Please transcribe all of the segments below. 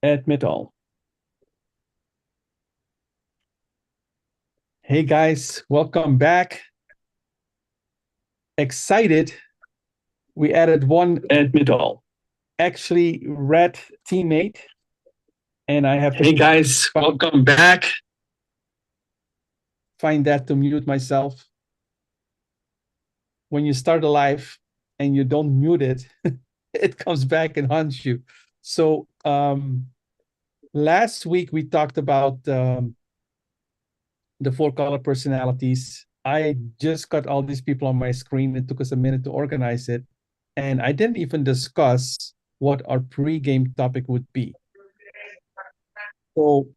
Admit all. Hey guys, welcome back. Excited. We added one admit all. Actually, red teammate, and I have to. Hey guys, welcome back. Find that to mute myself. When you start a live and you don't mute it, it comes back and haunts you. So last week we talked about the four color personalities. I just got all these people on my screen. It took us a minute to organize it. And I didn't even discuss what our pre-game topic would be. So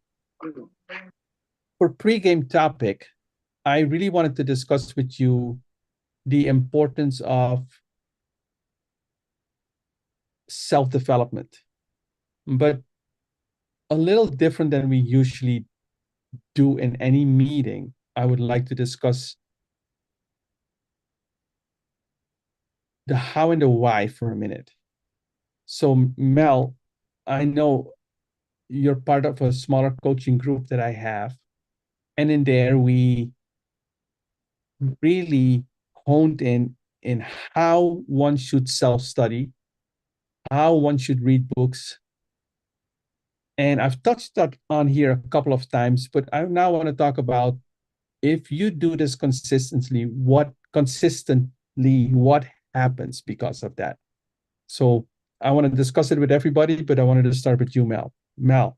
for pre-game topic, I really wanted to discuss with you the importance of self-development, but a little different than we usually do in any meeting. I would like to discuss the how and the why for a minute. So, Mel, I know you're part of a smaller coaching group that I have. And in there, we really honed in how one should self-study, how one should read books. And I've touched that on here a couple of times, but I now want to talk about if you do this what happens because of that. So I want to discuss it with everybody, but I wanted to start with you, Mel. Mel.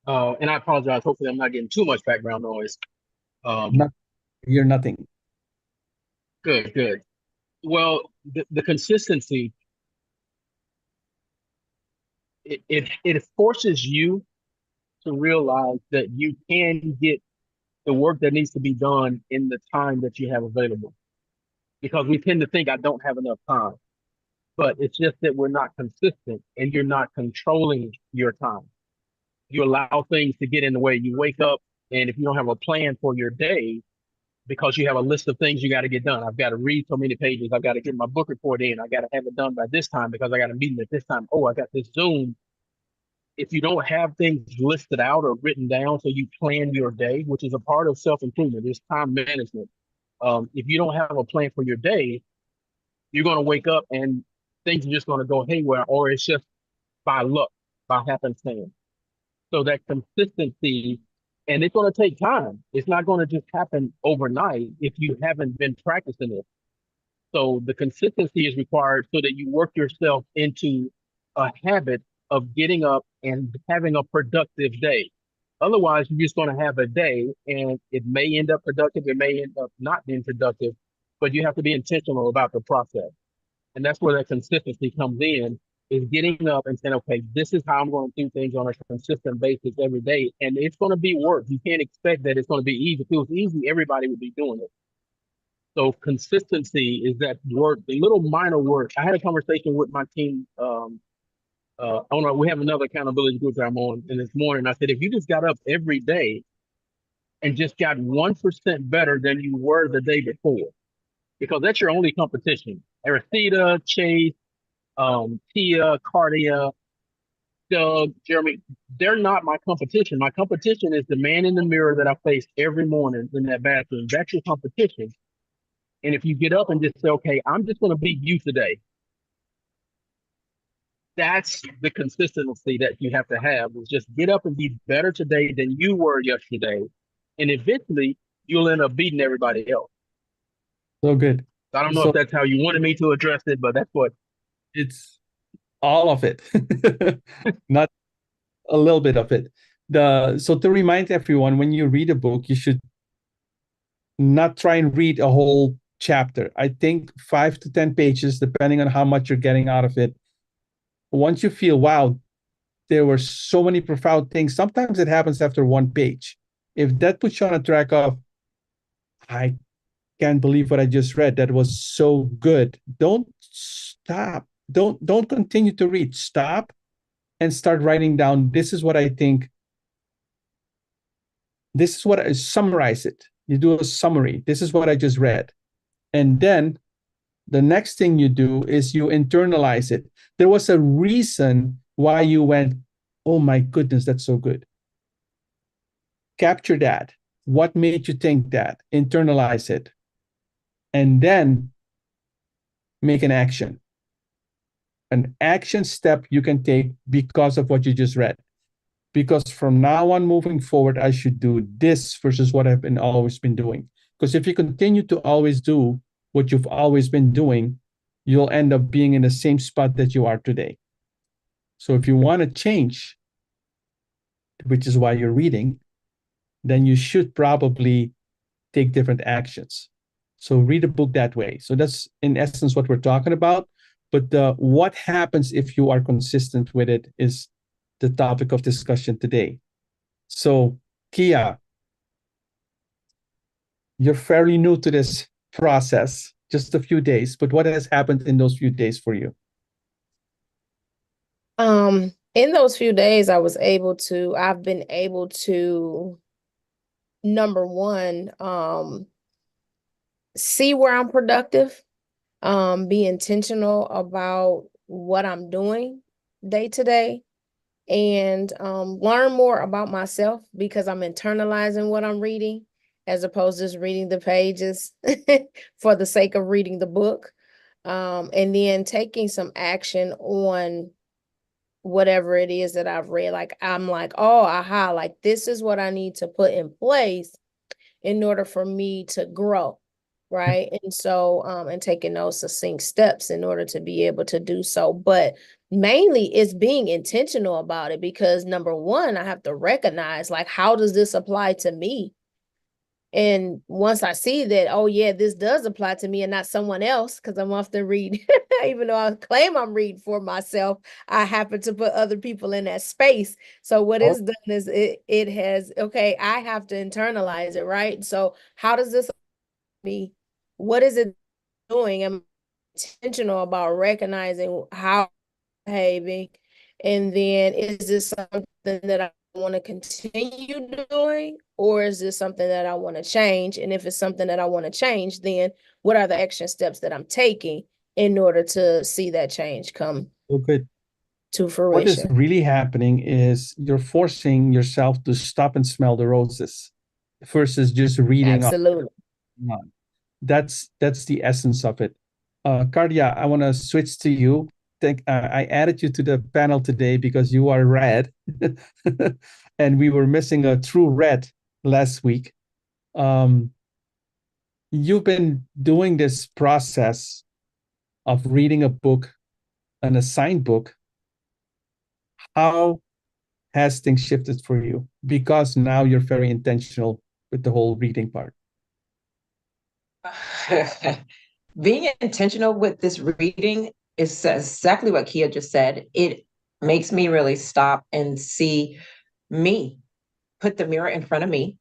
And I apologize. Hopefully, I'm not getting too much background noise. Um, Not, you're nothing. Good, good. Well, the consistency it forces you to realize that you can get the work that needs to be done in the time that you have available. Because we tend to think I don't have enough time, but it's just that we're not consistent and you're not controlling your time. You allow things to get in the way. You wake up, and if you don't have a plan for your day, because you have a list of things you got to get done. I've got to read so many pages. I've got to get my book report in. I got to have it done by this time because I got a meeting at this time. Oh, I got this Zoom. If you don't have things listed out or written down so you plan your day, which is a part of self improvement, is time management. If you don't have a plan for your day, you're going to wake up and things are just going to go haywire, or it's just by luck, by happenstance. So that consistency, and it's going to take time. It's not going to just happen overnight if you haven't been practicing it. So the consistency is required so that you work yourself into a habit of getting up and having a productive day. Otherwise, you're just going to have a day and it may end up productive, it may end up not being productive, but you have to be intentional about the process. And that's where that consistency comes in, is getting up and saying, okay, this is how I'm going to do things on a consistent basis every day. And it's going to be work. You can't expect that it's going to be easy. If it was easy, everybody would be doing it. So consistency is that work, the little minor work. I had a conversation with my team. On we have another accountability group that I'm on, and this morning I said, if you just got up every day and just got 1% better than you were the day before, because that's your only competition. Aristida, Chase, Tia, Cardia, Doug, Jeremy, they're not my competition. My competition is the man in the mirror that I face every morning in that bathroom. That's your competition. And if you get up and just say, okay, I'm just going to be you today, that's the consistency that you have to have, is just get up and be better today than you were yesterday. And eventually you'll end up beating everybody else. So good. So I don't know if So that's how you wanted me to address it, but that's what. it's all of it, not a little bit of it. So to remind everyone, when you read a book, you should not try and read a whole chapter. I think 5 to 10 pages, depending on how much you're getting out of it. Once you feel, wow, there were so many profound things. Sometimes it happens after one page. If that puts you on a track of, I can't believe what I just read. That was so good. Don't stop. Don't continue to read. Stop and start writing down. This is what I think. This is what I summarize it. You do a summary. This is what I just read. And then the next thing you do is you internalize it. There was a reason why you went, oh my goodness, that's so good. Capture that. What made you think that? Internalize it. And then make an action step you can take because of what you just read. Because from now on moving forward, I should do this versus what I've been always been doing. Because if you continue to always do what you've always been doing, you'll end up being in the same spot that you are today. So if you want to change, which is why you're reading, then you should probably take different actions. So read a book that way. So that's in essence what we're talking about. But what happens if you are consistent with it is the topic of discussion today. So, Kia, you're fairly new to this process, just a few days, but what has happened in those few days for you? In those few days, I've been able to, number one, see where I'm productive, be intentional about what I'm doing day to day, and learn more about myself because I'm internalizing what I'm reading as opposed to just reading the pages for the sake of reading the book. And then taking some action on whatever it is that I've read. Like I'm like, oh, aha, like this is what I need to put in place in order for me to grow. Right. And so, and taking those succinct steps in order to be able to do so. But mainly it's being intentional about it because number one, I have to recognize like, how does this apply to me? And once I see that, oh yeah, this does apply to me and not someone else, because I'm often read, even though I claim I'm reading for myself, I happen to put other people in that space. So what Oh, is done is it has, okay, I have to internalize it, right? So how does this me? What is it doing? I'm intentional about recognizing how I'm behaving. And then is this something that I want to continue doing, or is this something that I want to change? And if it's something that I want to change, then what are the action steps that I'm taking in order to see that change come so good. to What is fruition? really happening is you're forcing yourself to stop and smell the roses versus just reading on. Absolutely. That's the essence of it. Cardia, I want to switch to you. I added you to the panel today because you are red, and we were missing a true red last week. Um, you've been doing this process of reading a book, an assigned book. How has things shifted for you? Because now you're very intentional with the whole reading part. Being intentional with this reading is exactly what Kia just said. It makes me really stop and see me, put the mirror in front of me.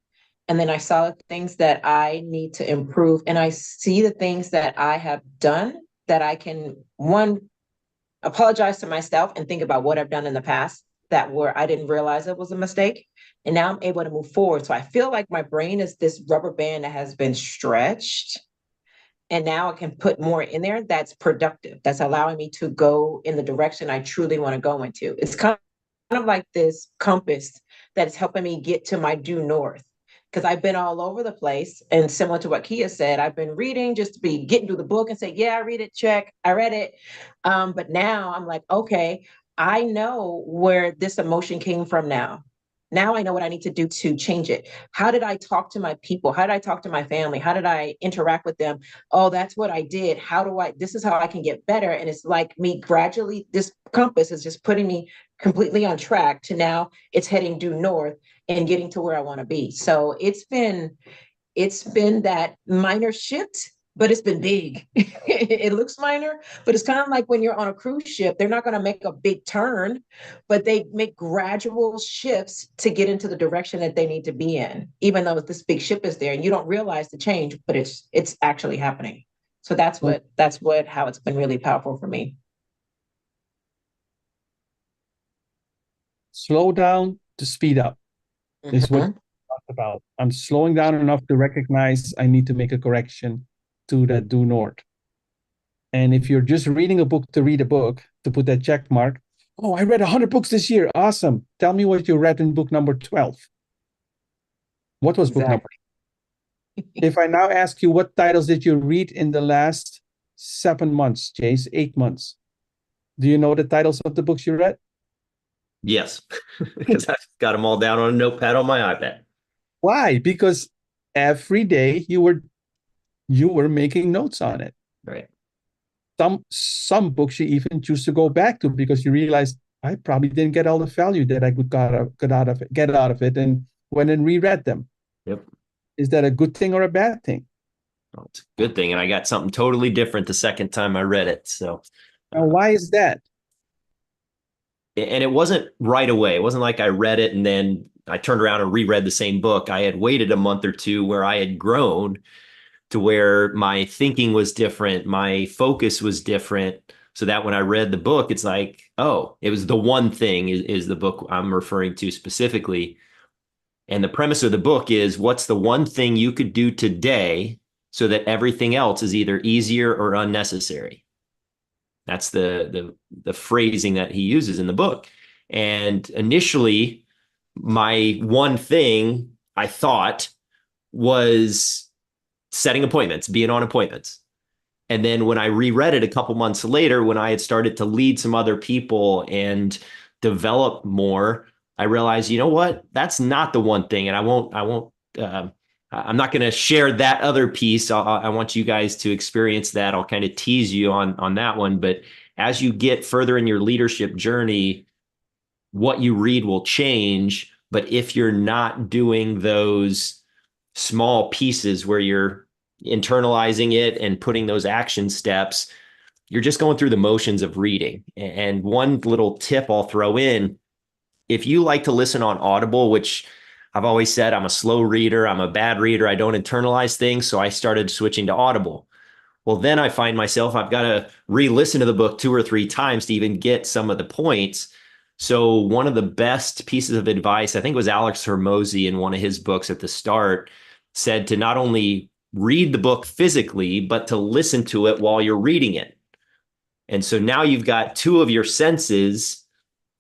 And then I saw the things that I need to improve. And I see the things that I have done that I can, one, apologize to myself and think about what I've done in the past that were I didn't realize it was a mistake. And now I'm able to move forward. So I feel like my brain is this rubber band that has been stretched. And now I can put more in there that's productive, that's allowing me to go in the direction I truly want to go into. It's kind of like this compass that is helping me get to my due north. Because I've been all over the place. And similar to what Kia said, I've been reading just to be getting through the book and say, yeah, I read it, check, I read it. But now I'm like, okay, I know where this emotion came from now. Now I know what I need to do to change it. How did I talk to my people? How did I talk to my family? How did I interact with them? Oh, that's what I did. This is how I can get better. And it's like me gradually, this compass is just putting me completely on track to now it's heading due north and getting to where I want to be. So it's been that minor shift, but it's been big. It looks minor, but it's kind of like when you're on a cruise ship, they're not going to make a big turn, but they make gradual shifts to get into the direction that they need to be in, even though this big ship is there and you don't realize the change, but it's actually happening. So So how it's been really powerful for me. slow down to speed up is what Mhm. you talked about. I'm slowing down enough to recognize I need to make a correction to that due north. And if you're just reading a book to read a book, to put that check mark, oh, I read 100 books this year. Awesome. Tell me what you read in book number 12. What was book number? Exactly. If I now ask you, what titles did you read in the last 7 months, Chase, 8 months? Do you know the titles of the books you read? Yes, because I've got them all down on a notepad on my iPad. Why? Because every day you were making notes on it. Right. Some books you even choose to go back to because you realize I probably didn't get all the value that I could get out of it, and went and reread them. Yep. Is that a good thing or a bad thing? Well, it's a good thing. And I got something totally different the second time I read it. So, Now, why is that? and it wasn't right away. It wasn't like I read it and then I turned around and reread the same book. I had waited a month or two where I had grown to where my thinking was different, my focus was different. So that when I read the book, it's like, oh, it was the one thing is the book I'm referring to specifically. And the premise of the book is, what's the one thing you could do today so that everything else is either easier or unnecessary? That's the phrasing that he uses in the book. And initially, my one thing I thought was setting appointments, being on appointments. And then when I reread it a couple months later, when I had started to lead some other people and develop more, I realized, you know what? That's not the one thing. And I'm not going to share that other piece. I want you guys to experience that. I'll kind of tease you on that one. But as you get further in your leadership journey, what you read will change. But if you're not doing those small pieces where you're internalizing it and putting those action steps, you're just going through the motions of reading. And one little tip I'll throw in, if you like to listen on Audible, which I've always said I'm a slow reader, I'm a bad reader, I don't internalize things, so I started switching to Audible. Well, then I find myself, I've got to re-listen to the book 2 or 3 times to even get some of the points. So one of the best pieces of advice, I think it was Alex Hormozy in one of his books at the start, said to not only read the book physically, but to listen to it while you're reading it. And so now you've got 2 of your senses,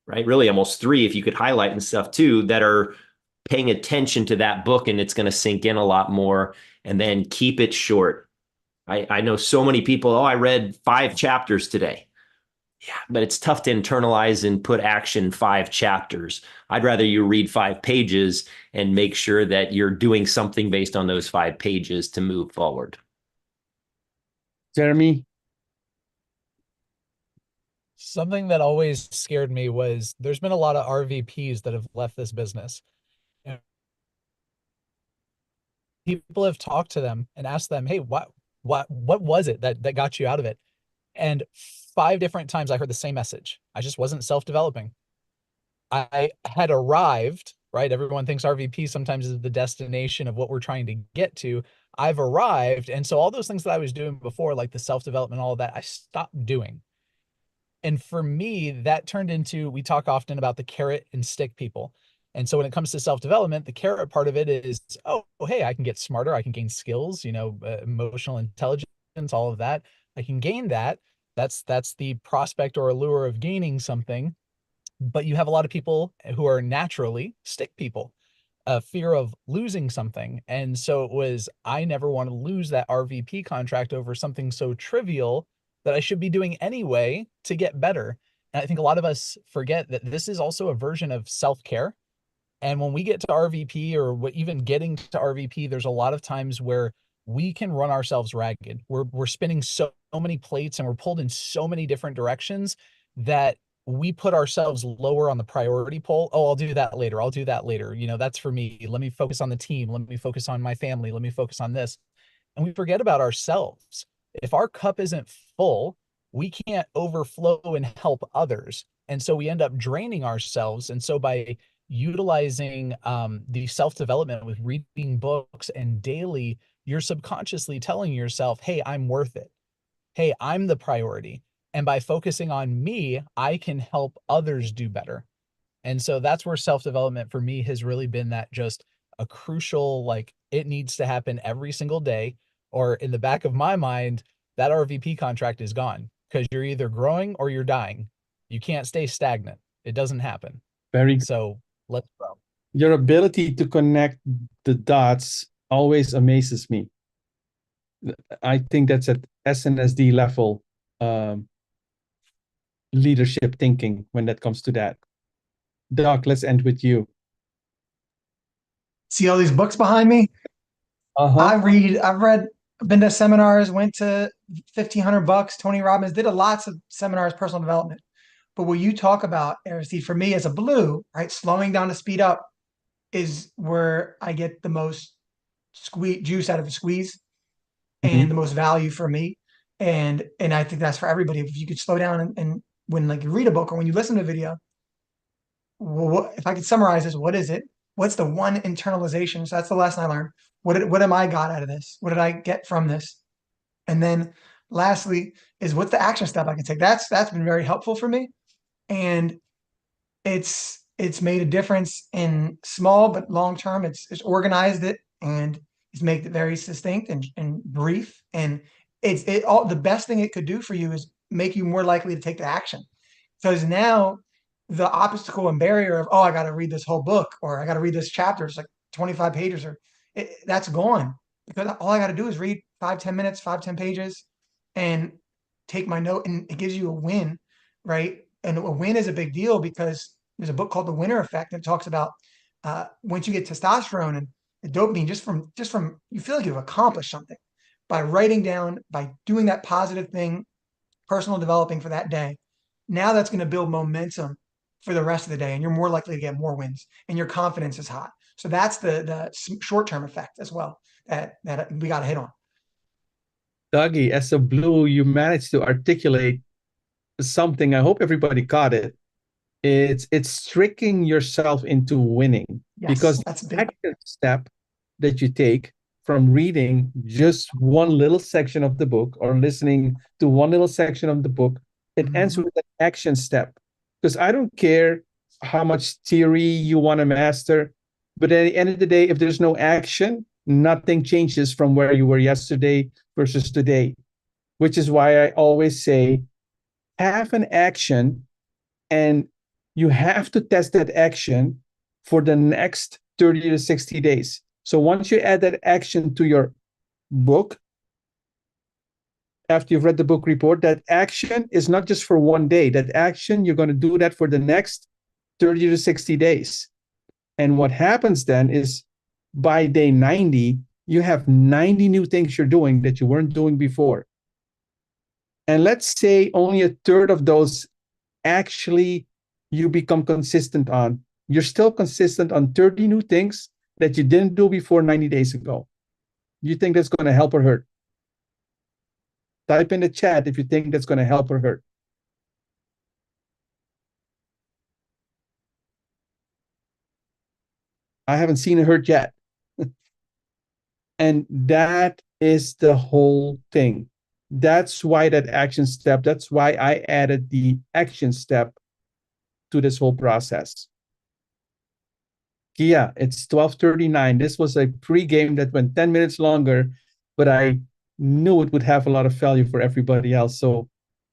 right? Really almost 3 if you could highlight and stuff too, that are paying attention to that book, and it's going to sink in a lot more. And then keep it short. I know so many people, oh, I read 5 chapters today. Yeah, but it's tough to internalize and put action 5 chapters. I'd rather you read 5 pages and make sure that you're doing something based on those 5 pages to move forward. Jeremy? Something that always scared me was there's been a lot of RVPs that have left this business. And people have talked to them and asked them, hey, what was it that got you out of it? And 5 different times I heard the same message. I just wasn't self-developing. I had arrived, right? Everyone thinks RVP sometimes is the destination of what we're trying to get to. I've arrived. And so all those things that I was doing before, like the self-development, all of that, I stopped doing. And for me, that turned into, we talk often about the carrot and stick people. And so when it comes to self-development, the carrot part of it is, oh, hey, I can get smarter. I can gain skills, emotional intelligence, all of that. I can gain that. That's the prospect or allure of gaining something. But you have a lot of people who are naturally stick people, a fear of losing something. And so it was, I never want to lose that RVP contract over something so trivial that I should be doing anyway to get better. And I think a lot of us forget that this is also a version of self-care. And when we get to RVP, or even getting to RVP, there's a lot of times where we can run ourselves ragged. We're spinning so many plates and we're pulled in so many different directions that we put ourselves lower on the priority poll. Oh, I'll do that later. I'll do that later. That's for me. Let me focus on the team. Let me focus on my family. Let me focus on this. And we forget about ourselves. If our cup isn't full, we can't overflow and help others. And so we end up draining ourselves. And so by utilizing the self-development with reading books and daily, you're subconsciously telling yourself, hey, I'm worth it. Hey, I'm the priority. And by focusing on me, I can help others do better. And so that's where self-development for me has really been that just a crucial, like, it needs to happen every single day. Or in the back of my mind, that RVP contract is gone because you're either growing or you're dying. You can't stay stagnant. It doesn't happen. Very good. So let's grow. Your ability to connect the dots always amazes me. I think that's at SNSD level leadership thinking when that comes to that. Doc, let's end with you. See all these books behind me? I've been to seminars, went to $1,500, Tony Robbins, did lots of seminars, personal development. But what you talk about, Aristide, for me as a blue, right, slowing down to speed up is where I get the most juice out of the squeeze and the most value for me. And I think that's for everybody. If you could slow down and when like you read a book or when you listen to a video, well, if I could summarize this, what is it? What's the one internalization? So that's the lesson I learned. What am I got out of this? What did I get from this? And then lastly is what's the action step I can take? That's been very helpful for me. And it's made a difference in small but long term. It's organized it and it's made it very succinct and brief. And it's all the best thing it could do for you is make you more likely to take the action. Because now the obstacle and barrier of, oh, I got to read this whole book or I got to read this chapter. It's like 25 pages that's gone because all I got to do is read 5-10 minutes, 5-10 pages and take my note and it gives you a win, right? And a win is a big deal because there's a book called The Winner Effect that talks about once you get testosterone and the dopamine just from you feel like you've accomplished something by writing down, by doing that positive thing, personal developing for that day. Now that's going to build momentum for the rest of the day and you're more likely to get more wins and your confidence is high. So that's the short-term effect as well that we got to hit on. Dougie, as a blue, you managed to articulate something. I hope everybody caught it. It's tricking yourself into winning because that's the action step that you take from reading just one little section of the book or listening to one little section of the book, it ends with an action step. Because I don't care how much theory you want to master, but at the end of the day, if there's no action, nothing changes from where you were yesterday versus today, which is why I always say, have an action and you have to test that action for the next 30 to 60 days. So once you add that action to your book, after you've read the book report, that action is not just for one day. That action, you're going to do that for the next 30 to 60 days. And what happens then is by day 90, you have 90 new things you're doing that you weren't doing before. And let's say only a third of those actually you become consistent on. You're still consistent on 30 new things that you didn't do before 90 days ago. You think that's going to help or hurt? Type in the chat if you think that's going to help or hurt. I haven't seen it hurt yet. And that is the whole thing. That's why that action step, that's why I added the action step to this whole process. Kia, it's 12:39. This was a pre-game that went 10 minutes longer, but I knew it would have a lot of value for everybody else. So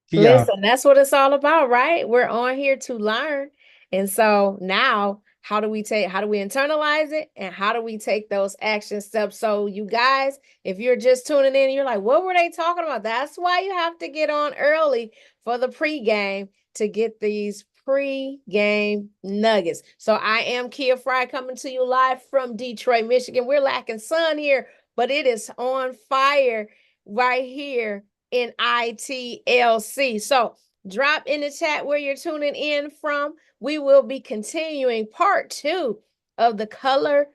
Kia, Listen, that's what it's all about, right? We're on here to learn. And so now how do we internalize it and how do we take those action steps? So you guys, if you're just tuning in, you're like, what were they talking about? That's why you have to get on early for the pregame to get these pre-game nuggets. So I am Kia Fry coming to you live from Detroit, Michigan. We're lacking sun here, but it is on fire right here in ITLC. So drop in the chat where you're tuning in from. We will be continuing part 2 of the color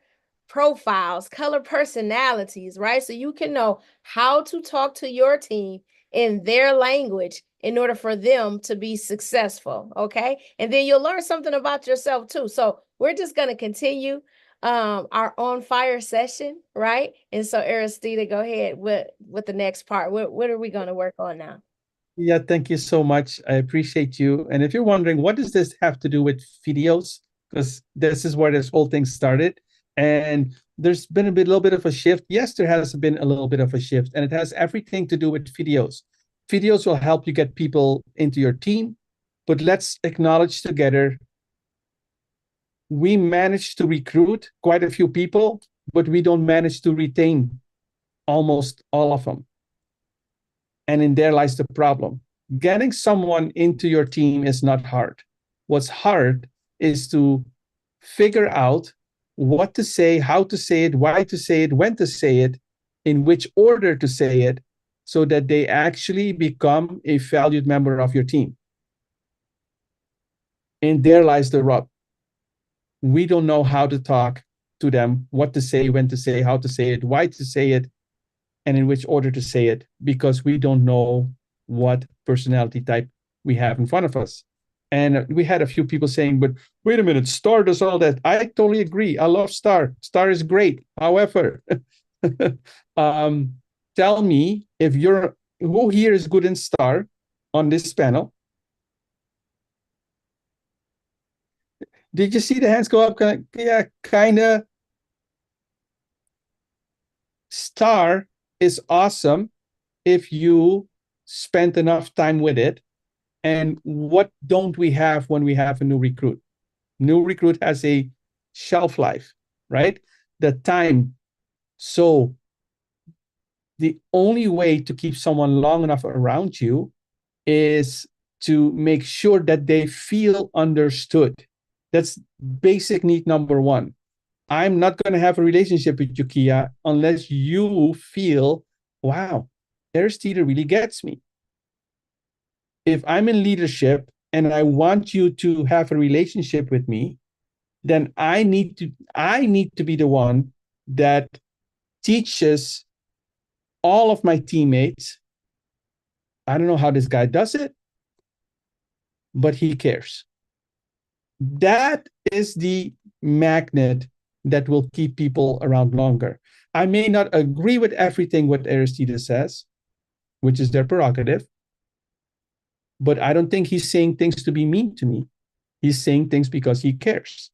profiles, color personalities, right? So you can know how to talk to your team in their language in order for them to be successful, okay? And then you'll learn something about yourself too. So we're just going to continue our on fire session, right? And so Aristide, go ahead with the next part. What are we going to work on now? yeah, thank you so much. I appreciate you. And if you're wondering, what does this have to do with videos? Because this is where this whole thing started. And there's been a little bit of a shift. Yes, there has been a little bit of a shift, and it has everything to do with videos. Videos will help you get people into your team, but let's acknowledge together, we managed to recruit quite a few people, but we don't manage to retain almost all of them. And in there lies the problem. Getting someone into your team is not hard. What's hard is to figure out what to say, how to say it, why to say it, when to say it, in which order to say it, so that they actually become a valued member of your team. And there lies the rub. We don't know how to talk to them, what to say, when to say, how to say it, why to say it, and in which order to say it, because we don't know what personality type we have in front of us. And we had a few people saying, but wait a minute, Star does all that. I totally agree. I love Star. Star is great. However, tell me if who here is good in Star on this panel? Did you see the hands go up? Yeah, kind of. Star is awesome if you spent enough time with it. And what don't we have when we have a new recruit? New recruit has a shelf life, right? The time. So the only way to keep someone long enough around you is to make sure that they feel understood. That's basic need number one. I'm not going to have a relationship with you, Kia, unless you feel, wow, Aristida really gets me. If I'm in leadership and I want you to have a relationship with me, then I need to be the one that teaches all of my teammates. I don't know how this guy does it, but he cares. That is the magnet that will keep people around longer. I may not agree with everything what Aristides says, which is their prerogative, but I don't think he's saying things to be mean to me. He's saying things because he cares.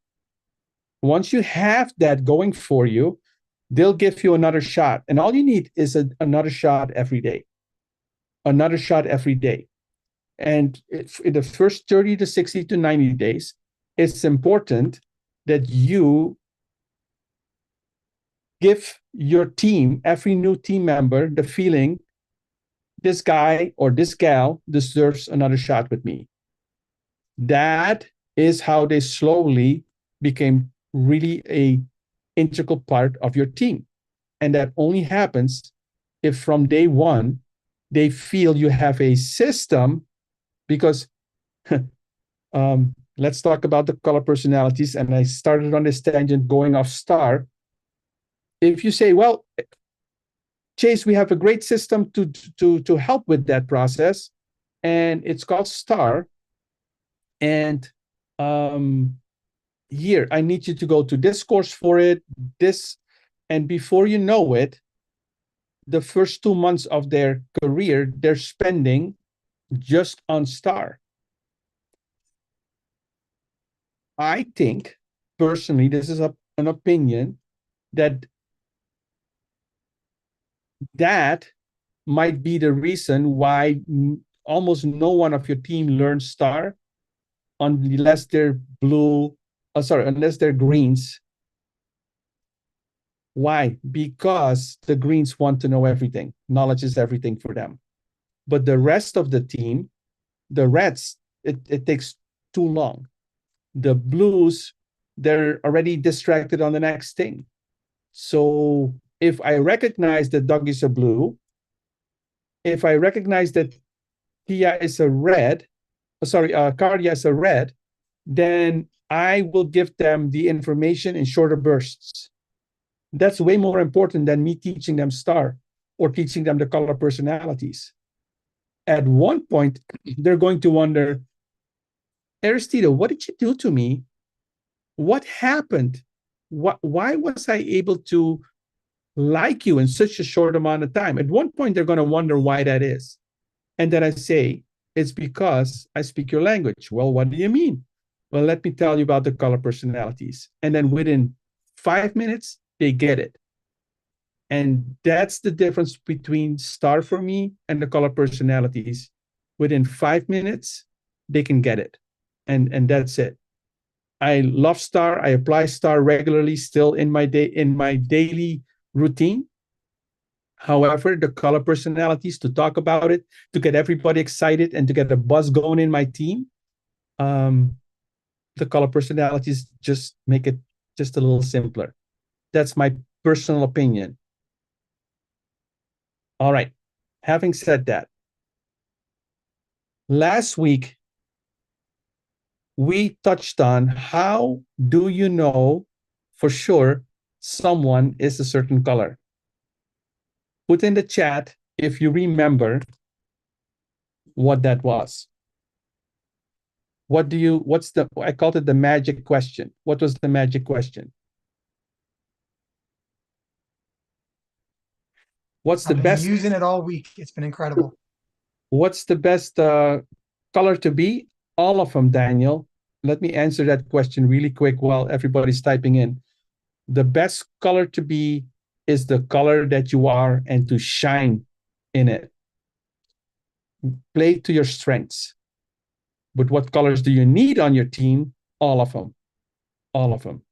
Once you have that going for you, they'll give you another shot. And all you need is another shot every day. Another shot every day. And in the first 30 to 60 to 90 days, it's important that you give your team, every new team member, the feeling this guy or this gal deserves another shot with me. That is how they slowly became really a integral part of your team. And that only happens if from day one, they feel you have a system, because let's talk about the color personalities. And I started on this tangent going off Star. If you say, well, Chase, we have a great system to help with that process, and it's called Star. And here, I need you to go to this course for it, this, and before you know it, the first 2 months of their career, they're spending just on Star. I think, personally, this is an opinion, that might be the reason why almost no one of your team learns Star unless they're unless they're greens. Why? Because the greens want to know everything. Knowledge is everything for them. But the rest of the team, the reds, it takes too long. The blues, they're already distracted on the next thing. So if I recognize that Doug is a blue, if I recognize that Kia is a red, Kardia is a red, then I will give them the information in shorter bursts. That's way more important than me teaching them Star or teaching them the color personalities. At one point, they're going to wonder, Aristida, what did you do to me? What happened? Why was I able to like you in such a short amount of time? At one point, they're going to wonder why that is. And then I say, it's because I speak your language. Well, what do you mean? Well, let me tell you about the color personalities. And then within 5 minutes, they get it. And that's the difference between star for me and the color personalities. Within 5 minutes, they can get it. And that's it. I love star. I apply star regularly still in my daily routine. However, the color personalities, to talk about it, to get everybody excited and to get a buzz going in my team, the color personalities just make it just a little simpler. That's my personal opinion. All right. Having said that, last week we touched on how do you know for sure someone is a certain color. Put in the chat if you remember what that was. I called it the magic question. What was the magic question? What's the I've been best using it all week. It's been incredible. What's the best color to be? All of them, Daniel. Let me answer that question really quick while everybody's typing in. The best color to be is the color that you are and to shine in it. Play to your strengths. But what colors do you need on your team? All of them. All of them.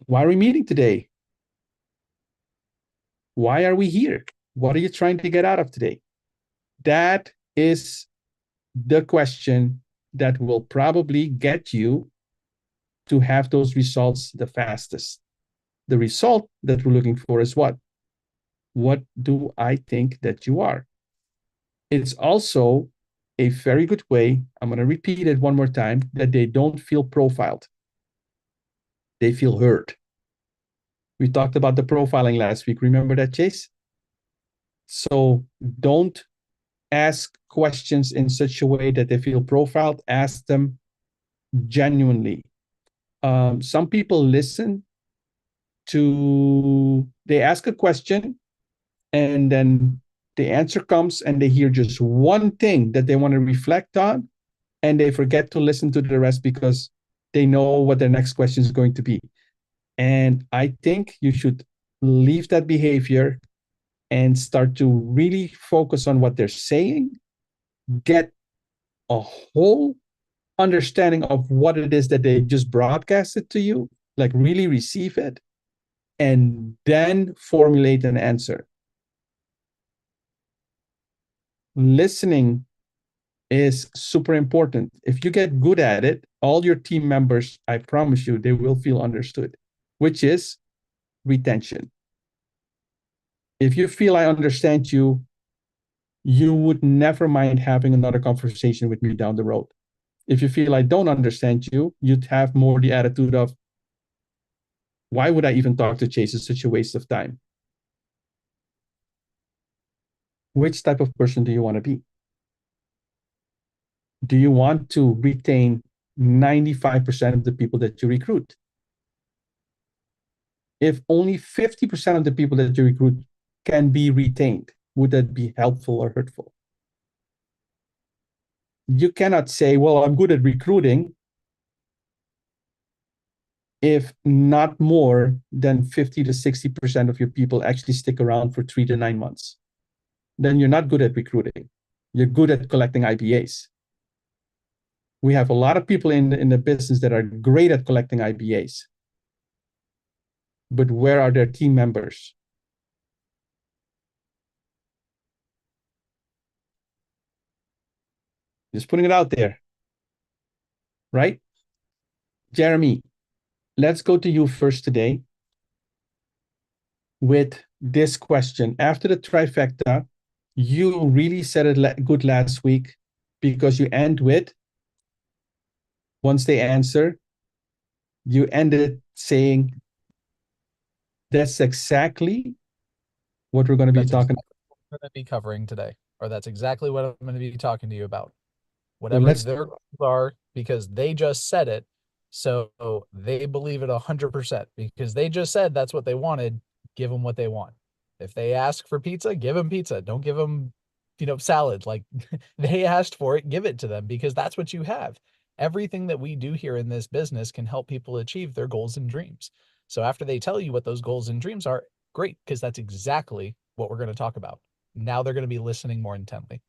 Why are we meeting today? Why are we here? What are you trying to get out of today? That is the question that will probably get you to have those results the fastest. The result that we're looking for is what? What do I think that you are? It's also a very good way, I'm going to repeat it one more time, that they don't feel profiled. They feel heard. We talked about the profiling last week. Remember that, Chase? So don't ask questions in such a way that they feel profiled. Ask them genuinely. Some people listen to, they ask a question and then the answer comes and they hear just one thing that they want to reflect on and they forget to listen to the rest because they know what their next question is going to be. And I think you should leave that behavior and start to really focus on what they're saying, get a whole understanding of what it is that they just broadcasted to you, like really receive it, and then formulate an answer. Listening is super important. If you get good at it, all your team members, I promise you, they will feel understood, which is retention. If you feel I understand you, you would never mind having another conversation with me down the road. If you feel I don't understand you, you'd have more the attitude of, why would I even talk to Chase? It's such a waste of time. Which type of person do you want to be? Do you want to retain 95% of the people that you recruit? If only 50% of the people that you recruit can be retained, would that be helpful or hurtful? You cannot say, well, I'm good at recruiting if not more than 50 to 60% of your people actually stick around for 3 to 9 months. Then you're not good at recruiting. You're good at collecting IBAs. We have a lot of people in the business that are great at collecting IBAs. But where are their team members? Just putting it out there, right? Jeremy, let's go to you first today with this question. After the trifecta, you really said it good last week because you end with, once they answer, you ended saying, that's exactly what we're going to be talking about. We're going to be covering today, or that's exactly what I'm going to be talking to you about. Whatever their goals are, because they just said it, so they believe it 100%, because they just said that's what they wanted. Give them what they want. If they ask for pizza, give them pizza. Don't give them, salad. Like they asked for it, give it to them, because that's what you have. Everything that we do here in this business can help people achieve their goals and dreams. So after they tell you what those goals and dreams are, great, because that's exactly what we're going to talk about. Now they're going to be listening more intently.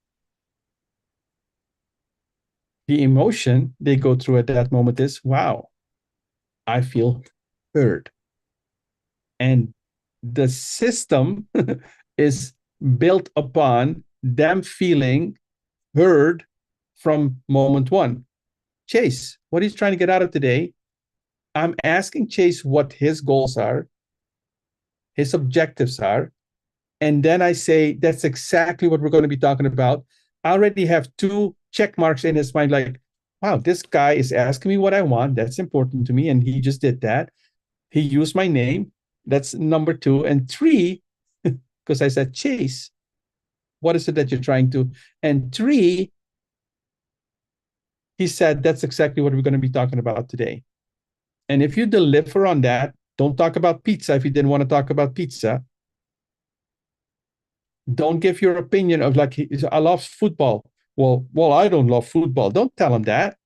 The emotion they go through at that moment is, wow, I feel heard. And the system is built upon them feeling heard from moment one. Chase, what he's trying to get out of today, I'm asking Chase what his goals are, his objectives are, and then I say, that's exactly what we're going to be talking about. I already have 2 check marks in his mind, like, wow, this guy is asking me what I want. That's important to me. And he just did that. He used my name. That's number 2. And 3, because I said, Chase, what is it that you're trying to? And 3, he said, that's exactly what we're going to be talking about today. And if you deliver on that, don't talk about pizza if you didn't want to talk about pizza. Don't give your opinion of like, I love football. Well, I don't love football. Don't tell him that.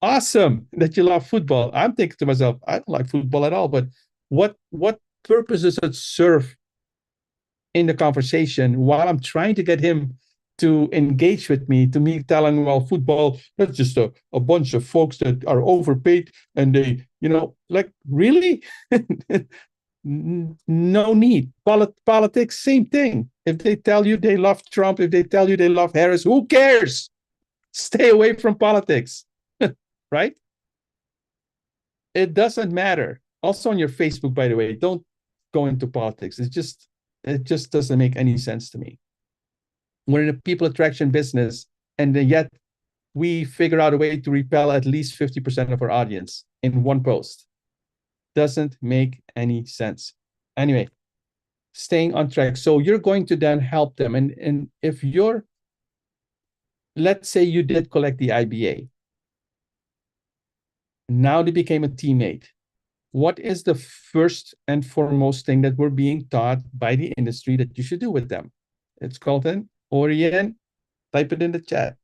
Awesome that you love football. I'm thinking to myself, I don't like football at all, but what purpose does it serve in the conversation while I'm trying to get him to engage with me, to me telling, well, football, that's just a bunch of folks that are overpaid and they, like, really? No need. Politics, same thing. If they tell you they love Trump, if they tell you they love Harris, who cares? Stay away from politics, right? It doesn't matter. Also on your Facebook, by the way, don't go into politics. It just doesn't make any sense to me. We're in a people attraction business, and yet we figure out a way to repel at least 50% of our audience in one post. Doesn't make any sense. Anyway, staying on track. So you're going to then help them. And if you're, let's say you did collect the IBA. Now they became a teammate. What is the first and foremost thing that we're being taught by the industry that you should do with them? It's called an Orient. Type it in the chat.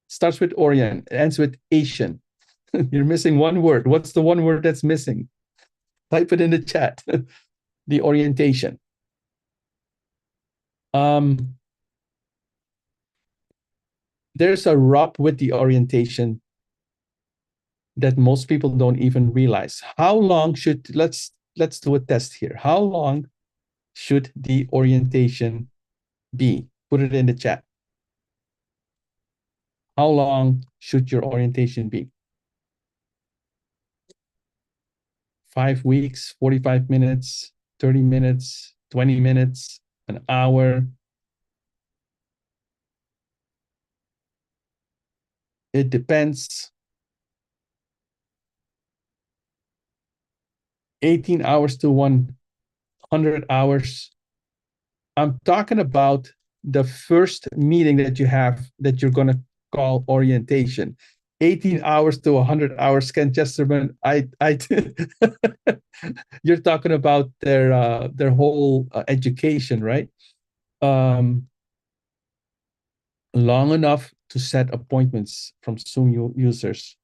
Starts with Orient, ends with Asian. You're missing one word. What's the one word that's missing? Type it in the chat. The orientation. There's a rub with the orientation that most people don't even realize. How long should, let's do a test here. How long should the orientation be? Put it in the chat. How long should your orientation be? 5 weeks, 45 minutes, 30 minutes, 20 minutes, an hour. It depends. 18 hours to 100 hours. I'm talking about the first meeting that you have that you're going to call orientation. 18 hours to 100 hours, Ken Chesterman. You're talking about their whole education, right? Long enough to set appointments from Zoom users.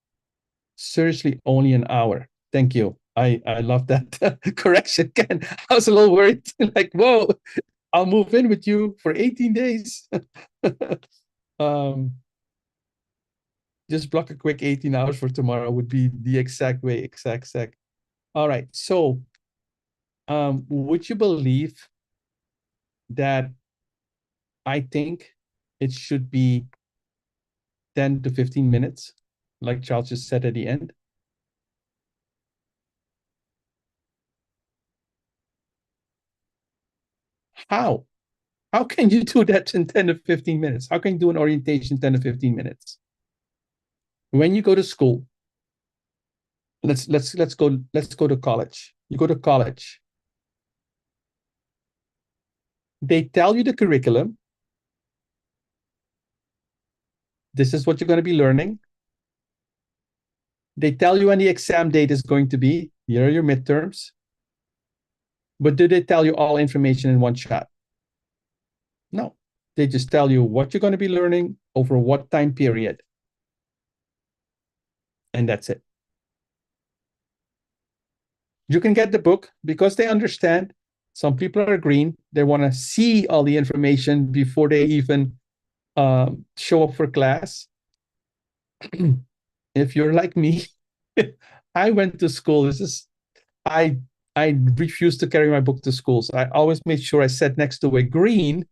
Seriously, only an hour. Thank you. I love that correction, Ken. I was a little worried, like, whoa, I'll move in with you for 18 days. Just block a quick 18 hours for tomorrow would be the exact way, exact. All right. So, would you believe that I think it should be 10 to 15 minutes, like Charles just said at the end? How? How can you do that in 10 to 15 minutes? How can you do an orientation 10 to 15 minutes? When you go to school, let's go to college. You go to college. They tell you the curriculum. This is what you're going to be learning. They tell you when the exam date is going to be. Here are your midterms. But do they tell you all information in one shot? No. They just tell you what you're going to be learning over what time period. And that's it. You can get the book because they understand some people are green. They want to see all the information before they even show up for class. If you're like me, I went to school. I I refused to carry my book to school. So I always made sure I sat next to a green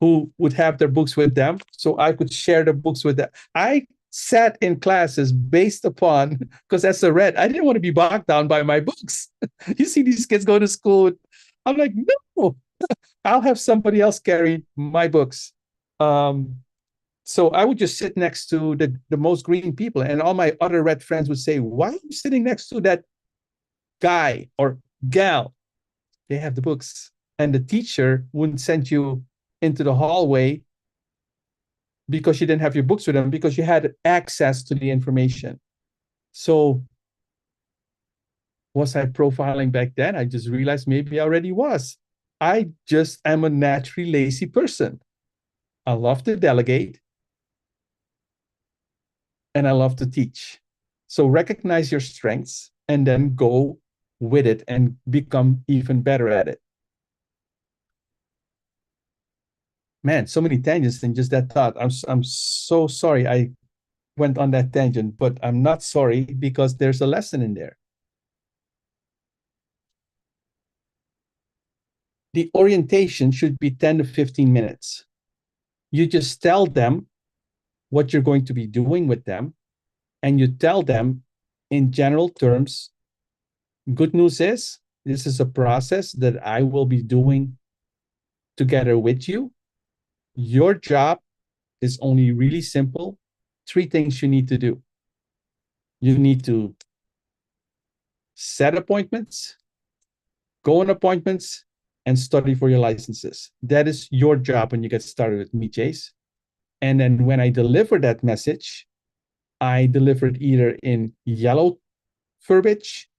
who would have their books with them so I could share the books with them. I sat in classes based upon, because as a red, I didn't want to be bogged down by my books. You see these kids go to school. I'm like, no, I'll have somebody else carry my books. So I would just sit next to the most green people. And all my other red friends would say, why are you sitting next to that guy or gal? They have the books. And the teacher wouldn't send you into the hallway because you didn't have your books with them, because you had access to the information. So was I profiling back then? I just realized maybe I already was. I just am a naturally lazy person. I love to delegate and I love to teach. So recognize your strengths and then go with it and become even better at it. Man, so many tangents in just that thought. I'm so sorry I went on that tangent, but I'm not sorry because there's a lesson in there. The orientation should be 10 to 15 minutes. You just tell them what you're going to be doing with them, and you tell them in general terms. Good news is, this is a process that I will be doing together with you. Your job is only really simple. 3 things you need to do. You need to set appointments, go on appointments, and study for your licenses. That is your job when you get started with me, Chase. And then when I deliver that message, I deliver it either in yellow verbiage,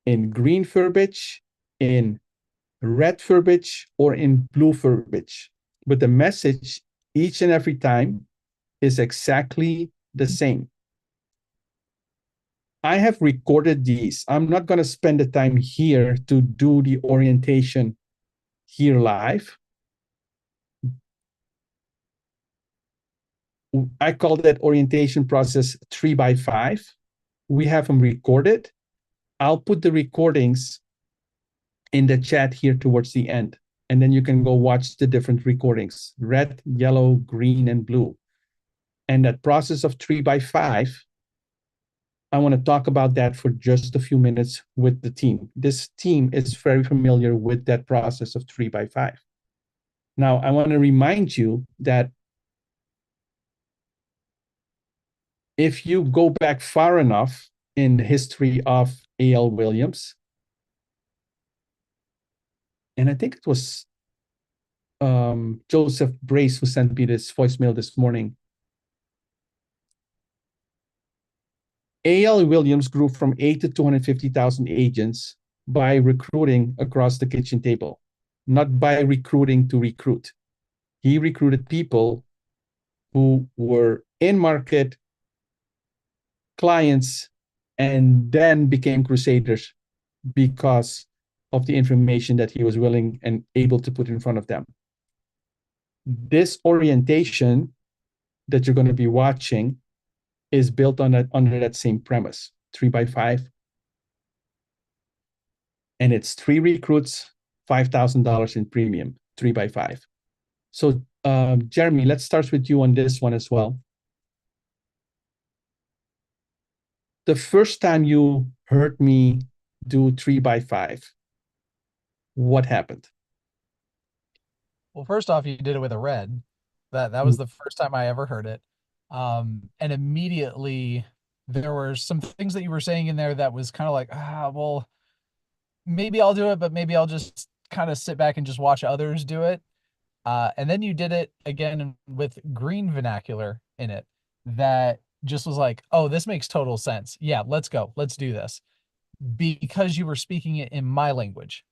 in green verbiage, in red verbiage, or in blue verbiage. But the message each and every time is exactly the same. I have recorded these. I'm not going to spend the time here to do the orientation here live. I call that orientation process 3x5. We have them recorded. I'll put the recordings in the chat here towards the end. And then you can go watch the different recordings: red, yellow, green, and blue. And that process of 3x5, I want to talk about that for just a few minutes with the team. This team is very familiar with that process of 3x5. Now, I want to remind you that if you go back far enough in the history of A.L. Williams, and I think it was Joseph Brace who sent me this voicemail this morning. A.L. Williams grew from 8 to 250,000 agents by recruiting across the kitchen table, not by recruiting to recruit. He recruited people who were in market clients and then became crusaders because of the information that he was willing and able to put in front of them. This orientation that you're going to be watching is built on that, under that same premise, 3x5. And it's 3 recruits, $5,000 in premium, 3x5. So Jeremy, let's start with you on this one as well. The first time you heard me do 3x5, what happened? Well, first off, you did it with a red. That was the first time I ever heard it. And immediately there were some things that you were saying in there that was kind of like, well, maybe I'll do it, but maybe I'll just kind of sit back and just watch others do it. And then you did it again with green vernacular in it that just was like, oh, this makes total sense. Yeah, let's go. Let's do this. Because you were speaking it in my language.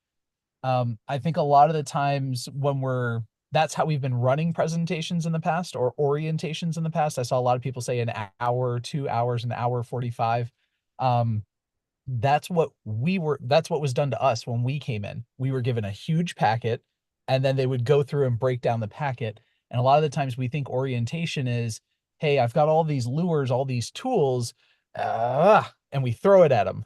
I think a lot of the times when we're that's how we've been running presentations in the past, or orientations in the past. I saw a lot of people say an hour, 2 hours, an hour 45. That's what was done to us when we came in. We were given a huge packet, and then they would go through and break down the packet. And a lot of the times we think orientation is, hey, I've got all these lures, all these tools, and we throw it at them.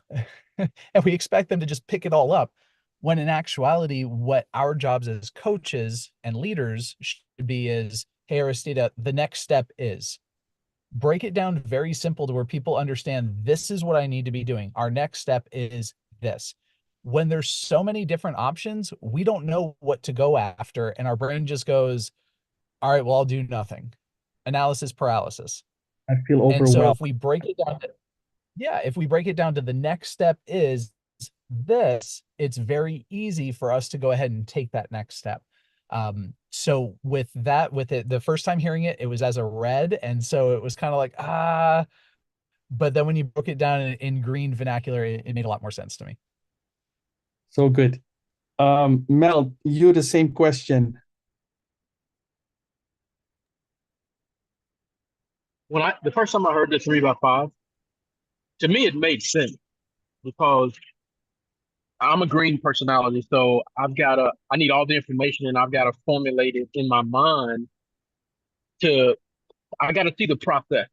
And we expect them to just pick it all up. When in actuality, what our jobs as coaches and leaders should be is, hey, Aristida, the next step is break it down very simple to where people understand this is what I need to be doing. Our next step is this. When there's so many different options, we don't know what to go after. And our brain just goes, all right, well, I'll do nothing. Analysis paralysis. I feel And so overwhelmed. if we break it down to, if we break it down to the next step is this, it's very easy for us to go ahead and take that next step. So with it, the first time hearing it, it was as a red. And so it was kind of like, but then when you broke it down in green vernacular, it made a lot more sense to me. So good. Mel, you the same question. The first time I heard the 3x5, to me it made sense because I'm a green personality, so I need all the information and I've got to formulate it in my mind I got to see the process.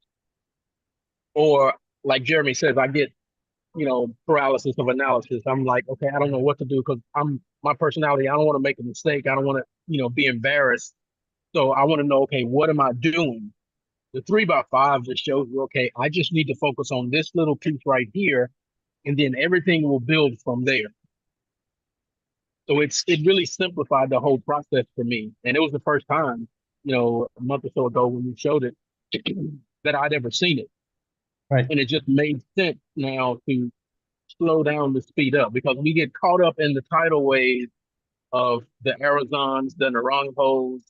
Or like Jeremy says, I get, paralysis of analysis. I'm like, okay, I don't know what to do because my personality, I don't want to make a mistake. I don't want to, be embarrassed. So I want to know, okay, what am I doing? The 3x5 just shows you, okay, I just need to focus on this little piece right here, and then everything will build from there. So it really simplified the whole process for me. And it was the first time, a month or so ago when you showed it that I'd ever seen it. Right. And it just made sense now to slow down to speed up because we get caught up in the tidal wave of the Arizons, the Naranjos,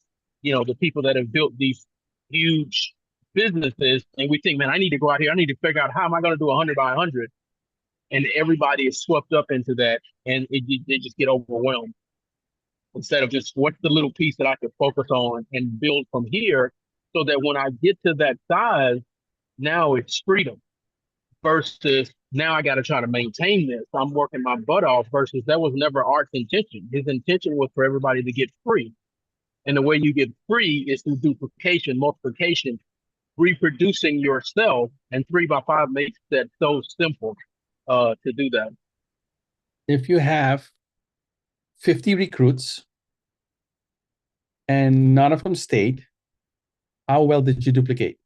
the people that have built these huge businesses. And we think, man, I need to go out here. I need to figure out how am I going to do 100 by 100. And everybody is swept up into that, and they just get overwhelmed. Instead of just what's the little piece that I can focus on and build from here, so that when I get to that size, now it's freedom. Versus now I got to try to maintain this. I'm working my butt off. Versus that was never Art's intention. His intention was for everybody to get free, and the way you get free is through duplication, multiplication, reproducing yourself. And 3x5 makes that so simple to do that. If you have 50 recruits and none of them stayed, how well did you duplicate?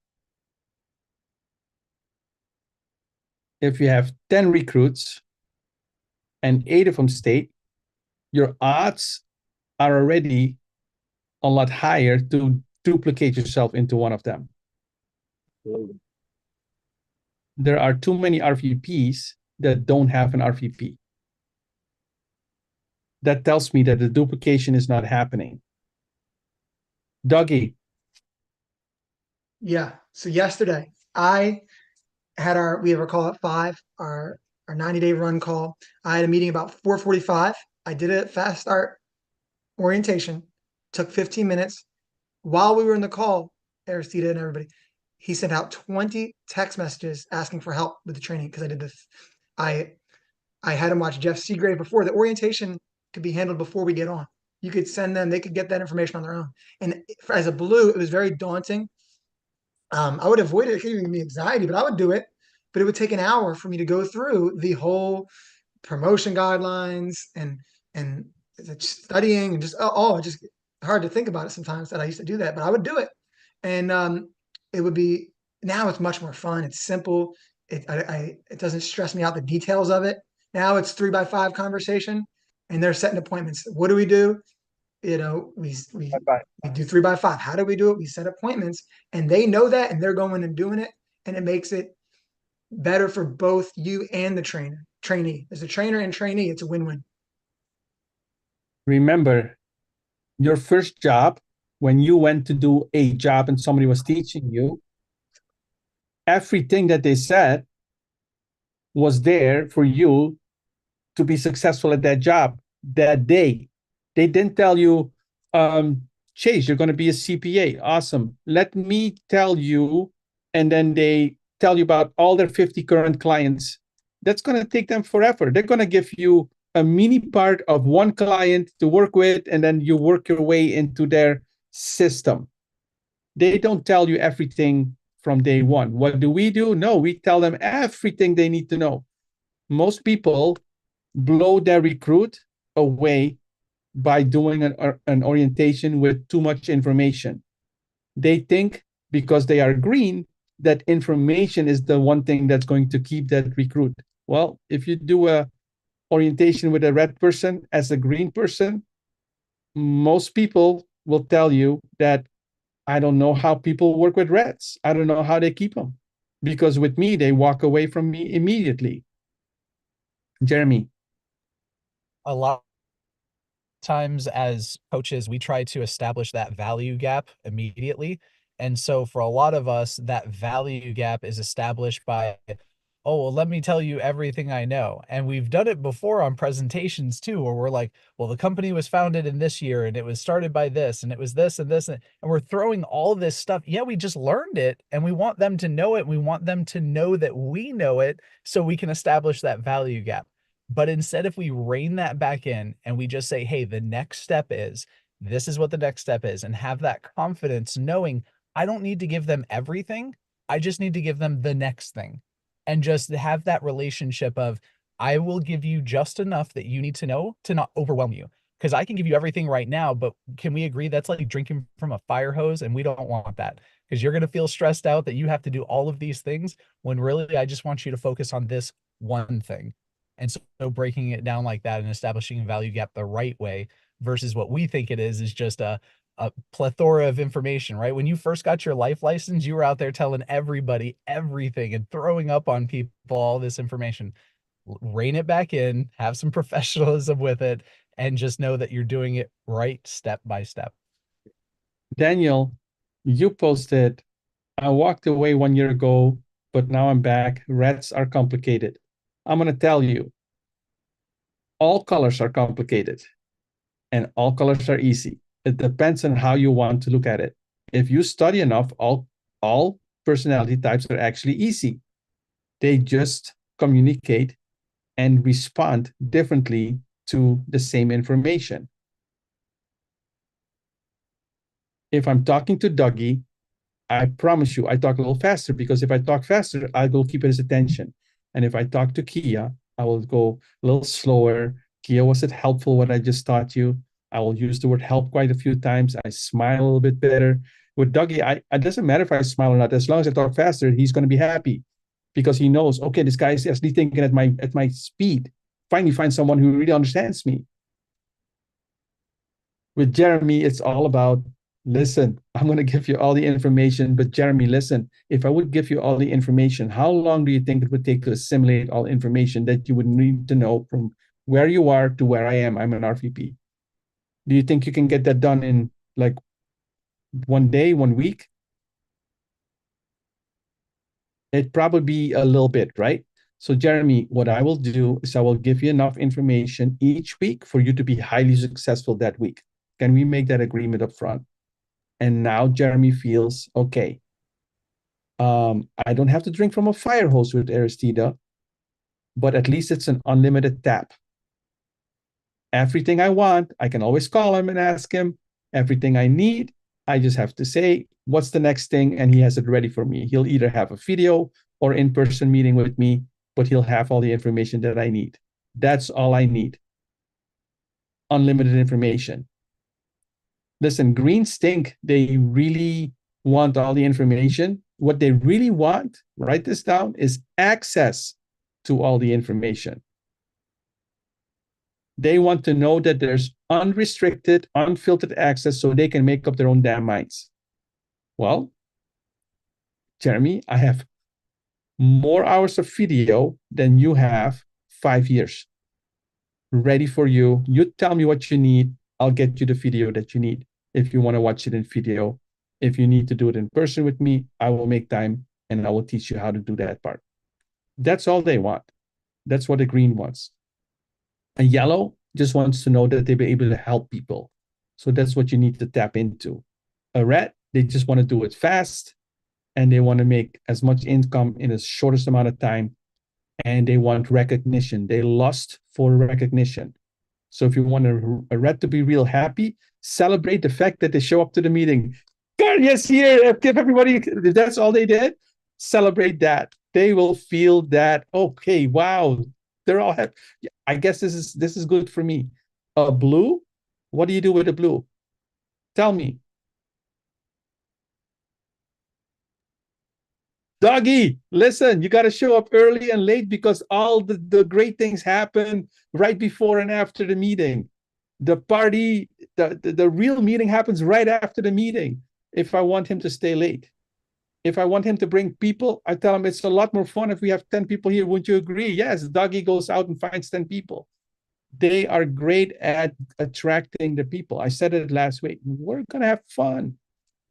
If you have 10 recruits and 8 of them stayed, your odds are already a lot higher to duplicate yourself into one of them. There are too many RVPs that don't have an RVP. That tells me that the duplication is not happening. Dougie. Yeah. So yesterday we have our call at 5, our 90-day run call. I had a meeting about 4:45. I did a fast start orientation, took 15 minutes. While we were in the call, Aristida and everybody, he sent out 20 text messages asking for help with the training because I did this. I had him watch Jeff Seagrave before. The orientation could be handled before we get on. You could send them, they could get that information on their own. And as a blue, it was very daunting. I would avoid it. It could give me anxiety, but I would do it. But it would take an hour for me to go through the whole promotion guidelines and studying and just just hard to think about it sometimes that I used to do that, but I would do it. And it would be, now it's much more fun. It's simple. It doesn't stress me out, the details of it. Now it's 3x5 conversation and they're setting appointments. What do? We do 3x5. How do we do it? We set appointments and they know that and they're going and doing it. And it makes it better for both you and the trainee. As a trainer and trainee, it's a win-win. Remember, your first job, when you went to do a job and somebody was teaching you, everything that they said was there for you to be successful at that job that day. They didn't tell you, Chase, you're going to be a CPA. Awesome. Let me tell you. And then they tell you about all their 50 current clients. That's going to take them forever. They're going to give you a mini part of one client to work with, and then you work your way into their system. They don't tell you everything from day one. What do? No, we tell them everything they need to know. Most people blow their recruit away by doing an orientation with too much information. They think because they are green, that information is the one thing that's going to keep that recruit. Well, if you do a orientation with a red person as a green person, most people will tell you that I don't know how people work with reds. I don't know how they keep them. Because with me, they walk away from me immediately. Jeremy. A lot of times as coaches, we try to establish that value gap immediately. And so for a lot of us, that value gap is established by, oh, well, let me tell you everything I know. And we've done it before on presentations too, where we're like, well, the company was founded in this year and it was started by this and it was this and this. And we're throwing all this stuff. Yeah, we just learned it and we want them to know it. We want them to know that we know it so we can establish that value gap. But instead, if we rein that back in and we just say, hey, the next step is, this is what the next step is, and have that confidence knowing I don't need to give them everything. I just need to give them the next thing. And just have that relationship of, I will give you just enough that you need to know to not overwhelm you. Because I can give you everything right now, but can we agree that's like drinking from a fire hose? And we don't want that, because you're going to feel stressed out that you have to do all of these things when really I just want you to focus on this one thing. And so breaking it down like that and establishing a value gap the right way versus what we think it is just a plethora of information, right? When you first got your life license, you were out there telling everybody everything and throwing up on people all this information. Rein it back in, have some professionalism with it, and just know that you're doing it right step by step. Daniel, you posted, I walked away 1 year ago, but now I'm back. Reds are complicated. I'm going to tell you, all colors are complicated and all colors are easy. It depends on how you want to look at it. If you study enough, all personality types are actually easy. They just communicate and respond differently to the same information. If I'm talking to Dougie, I promise you, I talk a little faster, because if I talk faster, I will keep his attention. And if I talk to Kia, I will go a little slower. Kia, was it helpful what I just taught you? I will use the word help quite a few times. I smile a little bit better. With Dougie, it doesn't matter if I smile or not. As long as I talk faster, he's going to be happy, because he knows, okay, this guy is actually thinking at my speed. Finally find someone who really understands me. With Jeremy, it's all about, listen, I'm going to give you all the information, but Jeremy, listen, if I would give you all the information, how long do you think it would take to assimilate all information that you would need to know from where you are to where I am? I'm an RVP. Do you think you can get that done in like 1 day, 1 week? It'd probably be a little bit, right? So Jeremy, what I will do is I will give you enough information each week for you to be highly successful that week. Can we make that agreement up front? And now Jeremy feels, okay, I don't have to drink from a fire hose with Aristida, but at least it's an unlimited tap. Everything I want, I can always call him and ask him. Everything I need, I just have to say, what's the next thing? And he has it ready for me. He'll either have a video or in-person meeting with me, but he'll have all the information that I need. That's all I need. Unlimited information. Listen, greens think they really want all the information. What they really want, write this down, is access to all the information. They want to know that there's unrestricted, unfiltered access so they can make up their own damn minds. Well, Jeremy, I have more hours of video than you have 5 years. Ready for you. You tell me what you need. I'll get you the video that you need. If you want to watch it in video, if you need to do it in person with me, I will make time and I will teach you how to do that part. That's all they want. That's what a green wants. A yellow just wants to know that they'll be able to help people. So that's what you need to tap into. A rat, they just want to do it fast, and they want to make as much income in the shortest amount of time, and they want recognition. They lust for recognition. So if you want a rat to be real happy, celebrate the fact that they show up to the meeting. God, yes, here, give everybody, if that's all they did, celebrate that. They will feel that, okay, wow, they're all happy. I guess this is good for me. A blue, what do you do with a blue? Tell me. Doggy, listen, you got to show up early and late because all the great things happen right before and after the meeting. The party, the real meeting happens right after the meeting. If I want him to stay late, if I want him to bring people, I tell him it's a lot more fun if we have 10 people here. Wouldn't you agree? Yes, Doggy goes out and finds 10 people. They are great at attracting the people. I said it last week. We're going to have fun.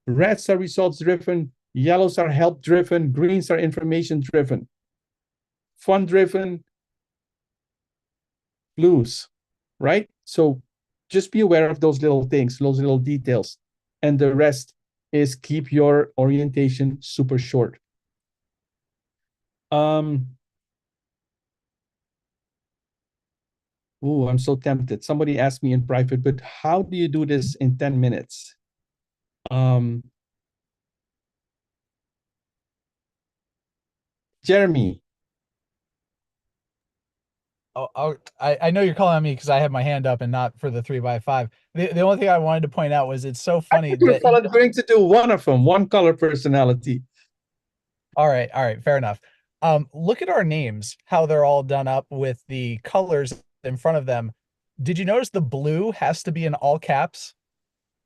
Reds are results driven. Yellows are help driven. Greens are information driven. Fun driven. Blues, right? So just be aware of those little things, those little details. And the rest is keep your orientation super short. Oh, I'm so tempted. Somebody asked me in private, but how do you do this in 10 minutes? Jeremy. I know you're calling on me because I have my hand up and not for the 3x5. The only thing I wanted to point out was it's so funny that you're going to do one of them, one color personality. All right, fair enough. Look at our names, how they're all done up with the colors in front of them. Did you notice the blue has to be in all caps?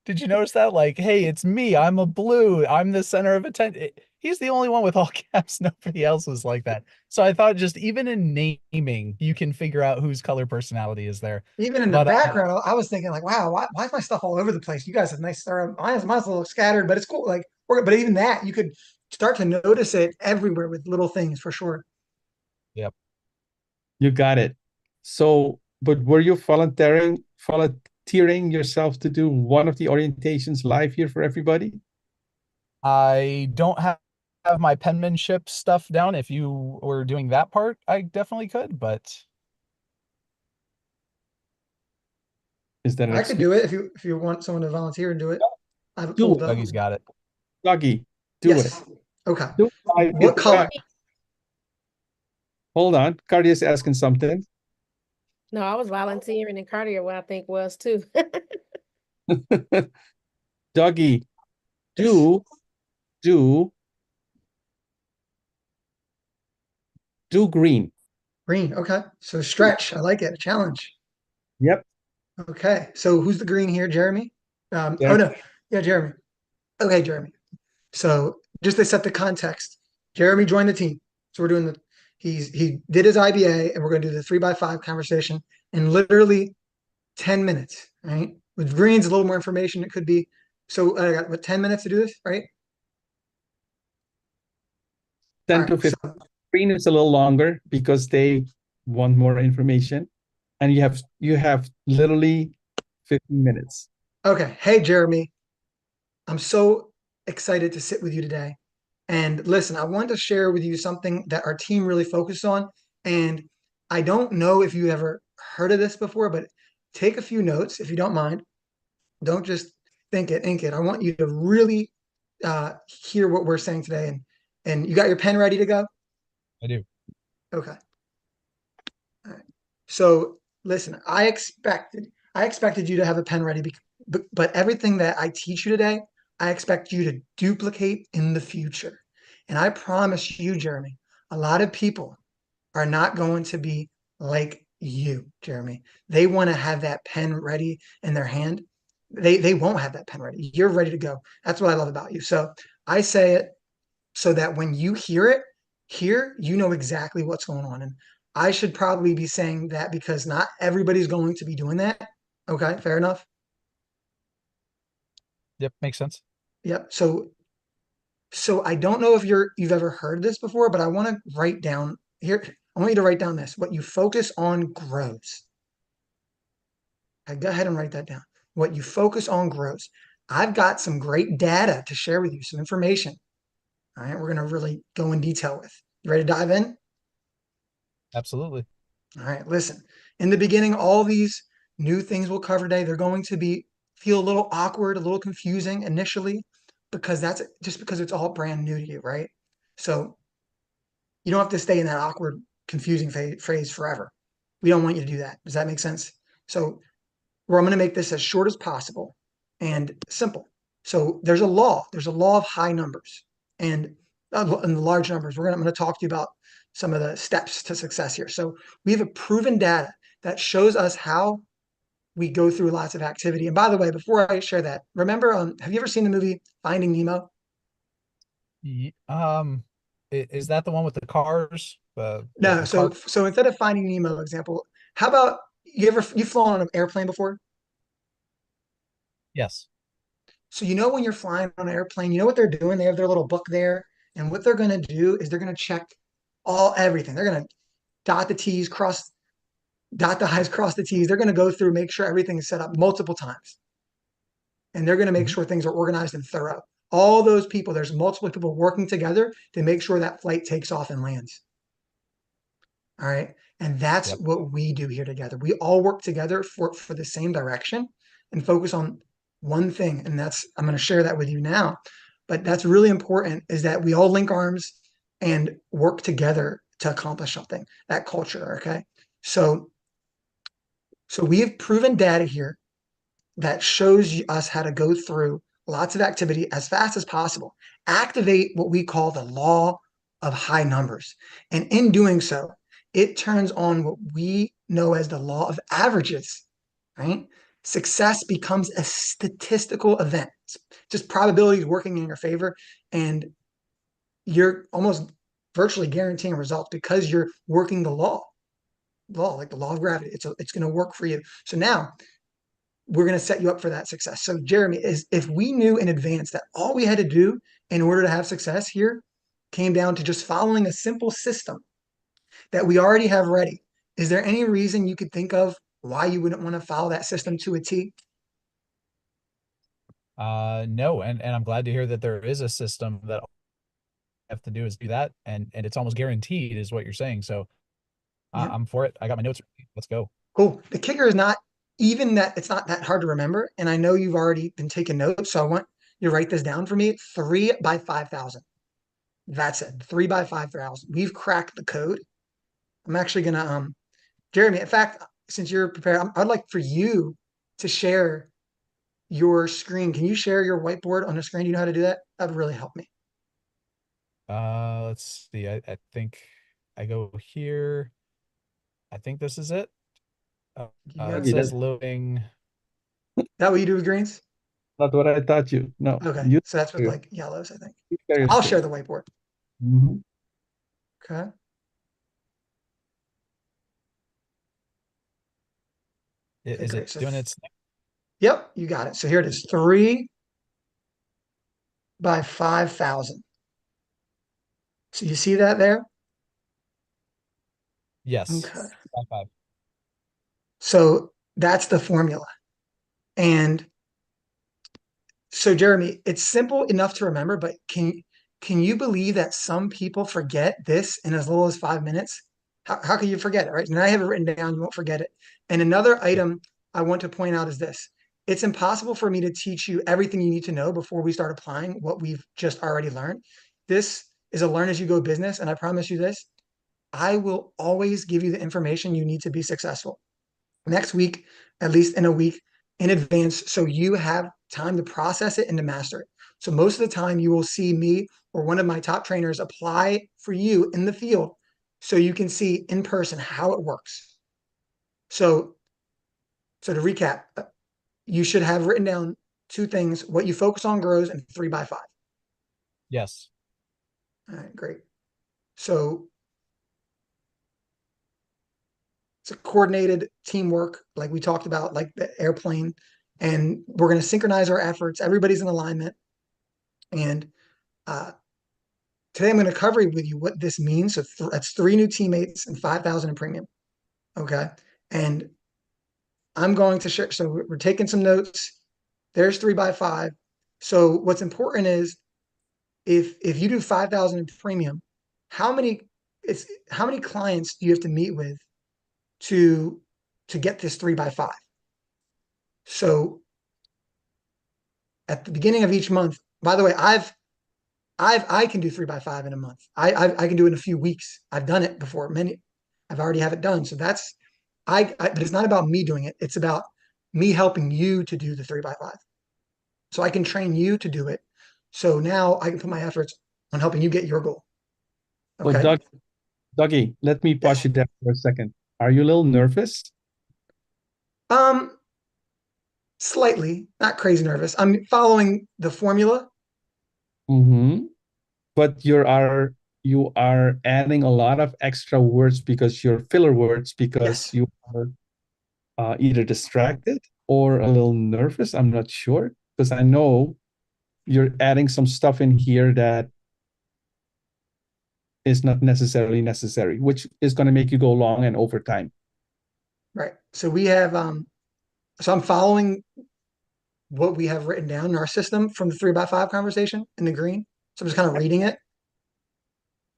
Did you notice that? Like, hey, it's me. I'm a blue. I'm the center of attention. He's the only one with all caps. Nobody else was like that. So I thought just even in naming, you can figure out whose color personality is there. Even in the background, I was thinking like, wow, why is my stuff all over the place? You guys have nice, mine's a little scattered, but it's cool. Like, but even that, you could start to notice it everywhere with little things for sure. Yep. You got it. So, but were you volunteering yourself to do one of the orientations live here for everybody? I don't have my penmanship stuff down. If you were doing that part, I definitely could, but is that I could do it if you want someone to volunteer and do it. I have it pulled up. Dougie's got it. Dougie, do it. Okay. What color? Hold on. Cardia's asking something. No, I was volunteering and Cardia, what I think was too. Dougie, do green. Green. Okay. So stretch. I like it. A challenge. Yep. Okay. So who's the green here? Jeremy? Yeah. Oh no. Yeah, Jeremy. Okay, Jeremy. So just to set the context, Jeremy joined the team. So we're doing he did his IBA and we're going to do the 3x5 conversation in literally 10 minutes, right? With greens, a little more information. It could be. So I got 10 minutes to do this, right? 10 to 15. So, green is a little longer because they want more information. And you have literally 15 minutes. Okay. Hey, Jeremy. I'm so excited to sit with you today. And listen, I wanted to share with you something that our team really focused on. And I don't know if you ever heard of this before, but take a few notes if you don't mind. Don't just think it, ink it. I want you to really hear what we're saying today. And you got your pen ready to go? I do. Okay. All right. So listen, I expected you to have a pen ready, but everything that I teach you today, I expect you to duplicate in the future. And I promise you, Jeremy, a lot of people are not going to be like you, Jeremy. They want to have that pen ready in their hand. They won't have that pen ready. You're ready to go. That's what I love about you. So I say it so that when you hear it, you know exactly what's going on. And I should probably be saying that because not everybody's going to be doing that. Okay, fair enough. Yep, makes sense. Yep. So I don't know if you've ever heard this before, but I want to write down here. I want you to write down this. What you focus on grows. Okay, go ahead and write that down. What you focus on grows. I've got some great data to share with you, some information. All right, we're going to really go in detail with. You ready to dive in? Absolutely. All right, listen. In the beginning, all these new things we'll cover today, they're going to feel a little awkward, a little confusing initially, because that's just because it's all brand new to you, right? So you don't have to stay in that awkward, confusing phrase forever. We don't want you to do that. Does that make sense? So I'm going to make this as short as possible and simple. So there's a law. There's a law of high numbers and in the large numbers. I'm going to talk to you about some of the steps to success here. So we have a proven data that shows us how we go through lots of activity. And by the way, before I share that, remember, have you ever seen the movie Finding Nemo? Is that the one with the cars? No. The car? So instead of Finding Nemo example, how about you've flown on an airplane before? Yes. So you know when you're flying on an airplane, you know what they're doing? They have their little book there, and what they're going to do is they're going to check everything. They're going to dot the T's, dot the I's, cross the T's. They're going to go through, make sure everything's set up multiple times, and they're going to make sure things are organized and thorough. All those people, there's multiple people working together to make sure that flight takes off and lands. All right. And that's Yep. what we do here together. We all work together for the same direction and focus on one thing. And I'm going to share that with you now. But that's really important is that we all link arms and work together to accomplish something, that culture. Okay. So we have proven data here that shows us how to go through lots of activity as fast as possible. Activate what we call the law of high numbers. And in doing so, it turns on what we know as the law of averages, right? Success becomes a statistical event. It's just probabilities working in your favor, and you're almost virtually guaranteeing results because you're working the law, like the law of gravity. It's going to work for you. So now we're going to set you up for that success. So Jeremy, if we knew in advance that all we had to do in order to have success here came down to just following a simple system that we already have ready, is there any reason you could think of why you wouldn't want to follow that system to a T? No, and I'm glad to hear that there is a system that all you have to do is do that, and it's almost guaranteed, is what you're saying. So Yeah. I'm for it. I got my notes. Let's go. Cool. The kicker is not even that it's not that hard to remember. And I know you've already been taking notes, so I want you to write this down for me. 3 by 5,000. That's it. 3 by 5,000. We've cracked the code. I'm actually gonna Jeremy, in fact, since you're prepared, I'd like for you to share your screen. Can you share your whiteboard on the screen? Do you know how to do that? That would really help me. Let's see. I think I go here. I think this is it. Yeah. It says loading. That what you do with greens? Not what I thought you. No. Okay. So that's with like yellows, I think. You I'll share the whiteboard. Mhm. Okay. Is great. it So doing its? Yep, you got it. So here it is. 3 by 5,000. So you see that there? Yes. Okay. 5. So that's the formula. And so Jeremy, it's simple enough to remember, but can you believe that some people forget this in as little as 5 minutes? How can you forget it, right? And I have it written down, you won't forget it. And another item I want to point out is this. It's impossible for me to teach you everything you need to know before we start applying what we've just already learned. This is a learn as you go business, and I promise you this, I will always give you the information you need to be successful. Next week, at least in a week in advance, so you have time to process it and to master it. So most of the time you will see me or one of my top trainers apply for you in the field so you can see in person how it works. So to recap, you should have written down 2 things: what you focus on grows, and 3 by 5. Yes. All right, great. So it's a coordinated teamwork, like we talked about, like the airplane, and we're going to synchronize our efforts. Everybody's in alignment. And today I'm going to cover with you what this means. So that's 3 new teammates and 5,000 in premium. Okay. And I'm going to share. So we're taking some notes. There's 3x5. So what's important is if you do 5,000 in premium, how many how many clients do you have to meet with to get this 3x5? So at the beginning of each month, by the way, I can do 3x5 in a month. I can do it in a few weeks. I've done it before. I've already have it done. So that's but it's not about me doing it. It's about me helping you to do the 3x5. So I can train you to do it. So now I can put my efforts on helping you get your goal. Well, Okay. Dougie, let me pause you there for a second. Are you a little nervous? Slightly, not crazy nervous. I'm following the formula. Mm-hmm. But you are adding a lot of extra words because you're filler words because Yes. you are either distracted or a little nervous. I'm not sure because I know you're adding some stuff in here that is not necessarily necessary, which is going to make you go long and over time. Right. So we have so I'm following what we have written down in our system from the 3x5 conversation in the green. So I'm just kind of reading it.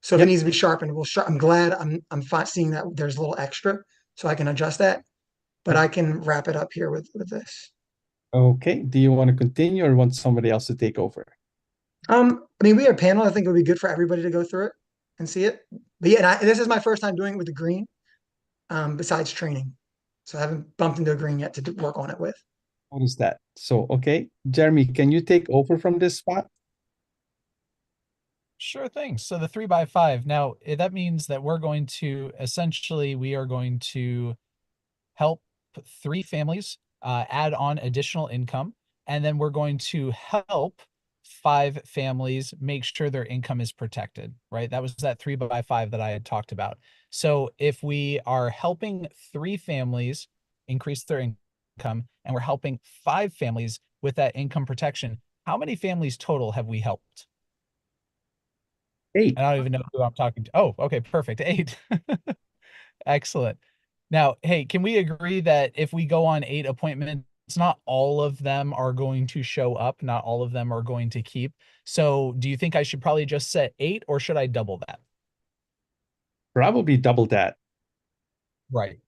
So if it Yep. needs to be sharpened, I'm glad I'm seeing that there's a little extra, so I can adjust that. But I can wrap it up here with this. Okay. Do you want to continue or want somebody else to take over? I mean, we have a panel. I think it would be good for everybody to go through it and see it. But yeah, and this is my first time doing it with the green, besides training. So I haven't bumped into a green yet to work on it with. What is that? So, okay. Jeremy, can you take over from this spot? Sure thing. So the 3x5. Now that means that we're going to essentially we are going to help 3 families add on additional income, and then we're going to help 5 families make sure their income is protected, right? That was that 3x5 that I had talked about. So if we are helping 3 families increase their income and we're helping 5 families with that income protection, how many families total have we helped? 8. I don't even know who I'm talking to. Oh, okay, perfect. 8. Excellent. Now, hey, can we agree that if we go on 8 appointments, not all of them are going to show up, not all of them are going to keep. So do you think I should probably just set 8 or should I double that? Probably double that. Right.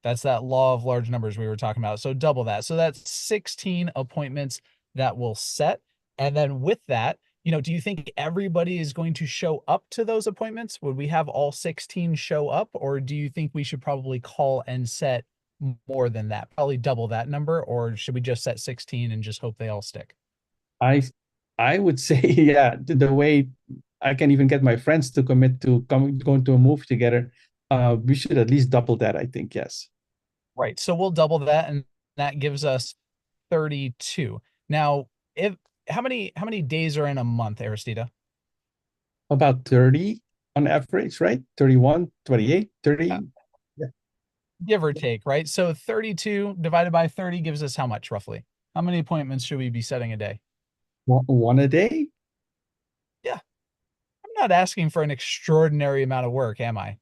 That's that law of large numbers we were talking about. So double that. So that's 16 appointments that we'll set. And then with that, do you think everybody is going to show up to those appointments? Would we have all 16 show up, or do you think we should probably call and set more than that? Probably double that number, or should we just set 16 and just hope they all stick? I would say, yeah, the way I can even get my friends to commit to going to a move together, we should at least double that, I think, yes. Right. So we'll double that, and that gives us 32. Now, how many days are in a month, Aristida? About 30 on average, right? 31, 28, 30. Yeah. Yeah. Give or take, right? So 32 divided by 30 gives us how much roughly? How many appointments should we be setting a day? One a day? Yeah. I'm not asking for an extraordinary amount of work, am I?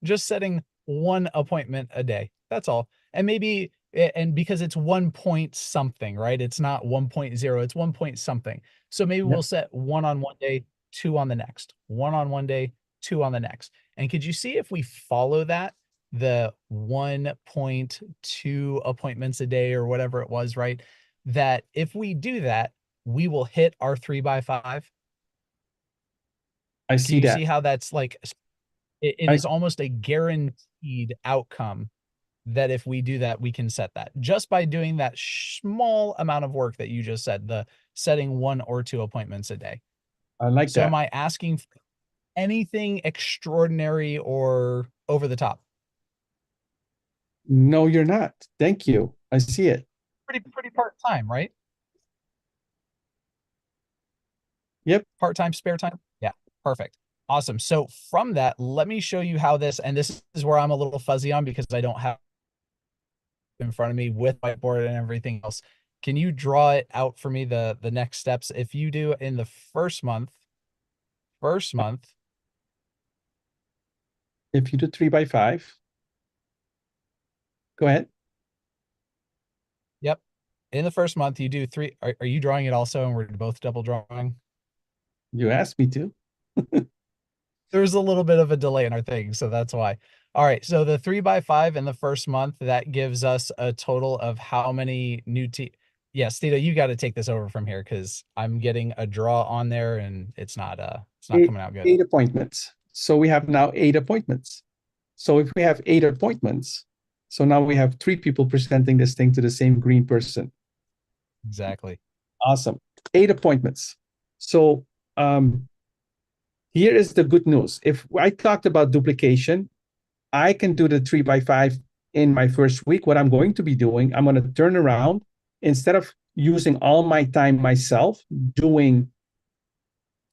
Just setting 1 appointment a day. That's all. And maybe, and because it's 1 point something, right? It's not 1.0, it's 1 point something. So maybe we'll set 1 on one day, 2 on the next, 1 on one day, 2 on the next. And could you see if we follow that, the 1.2 appointments a day or whatever it was, right? That if we do that, we will hit our 3x5. I Can see you that. see how that's like, it is almost a guaranteed outcome that if we do that, we can set that just by doing that small amount of work that you just said, the setting 1 or 2 appointments a day. I like So that. am I asking for anything extraordinary or over the top? No, you're not. Thank you. I see it. Pretty part-time, right? Yep. Part-time, spare time? Yeah, perfect. Awesome. So from that, let me show you how this, and this is where I'm a little fuzzy on because I don't have in front of me with whiteboard and everything else. Can you draw it out for me, the next steps? If you do in the first month, If you do 3x5, go ahead. in the first month, you do 3. Are you drawing it also, and we're both double drawing? You asked me to. There's a little bit of a delay in our thing, so that's why. All right, so the 3x5 in the first month, that gives us a total of how many new Yes, Tito, you got to take this over from here because I'm getting a draw on there and it's not coming out good. 8 appointments. So we have now 8 appointments. So if we have 8 appointments, so now we have 3 people presenting this thing to the same green person. Exactly. Awesome. 8 appointments. So here is the good news. If I talked about duplication, I can do the 3x5 in my first week. What I'm going to be doing, I'm going to turn around instead of using all my time myself doing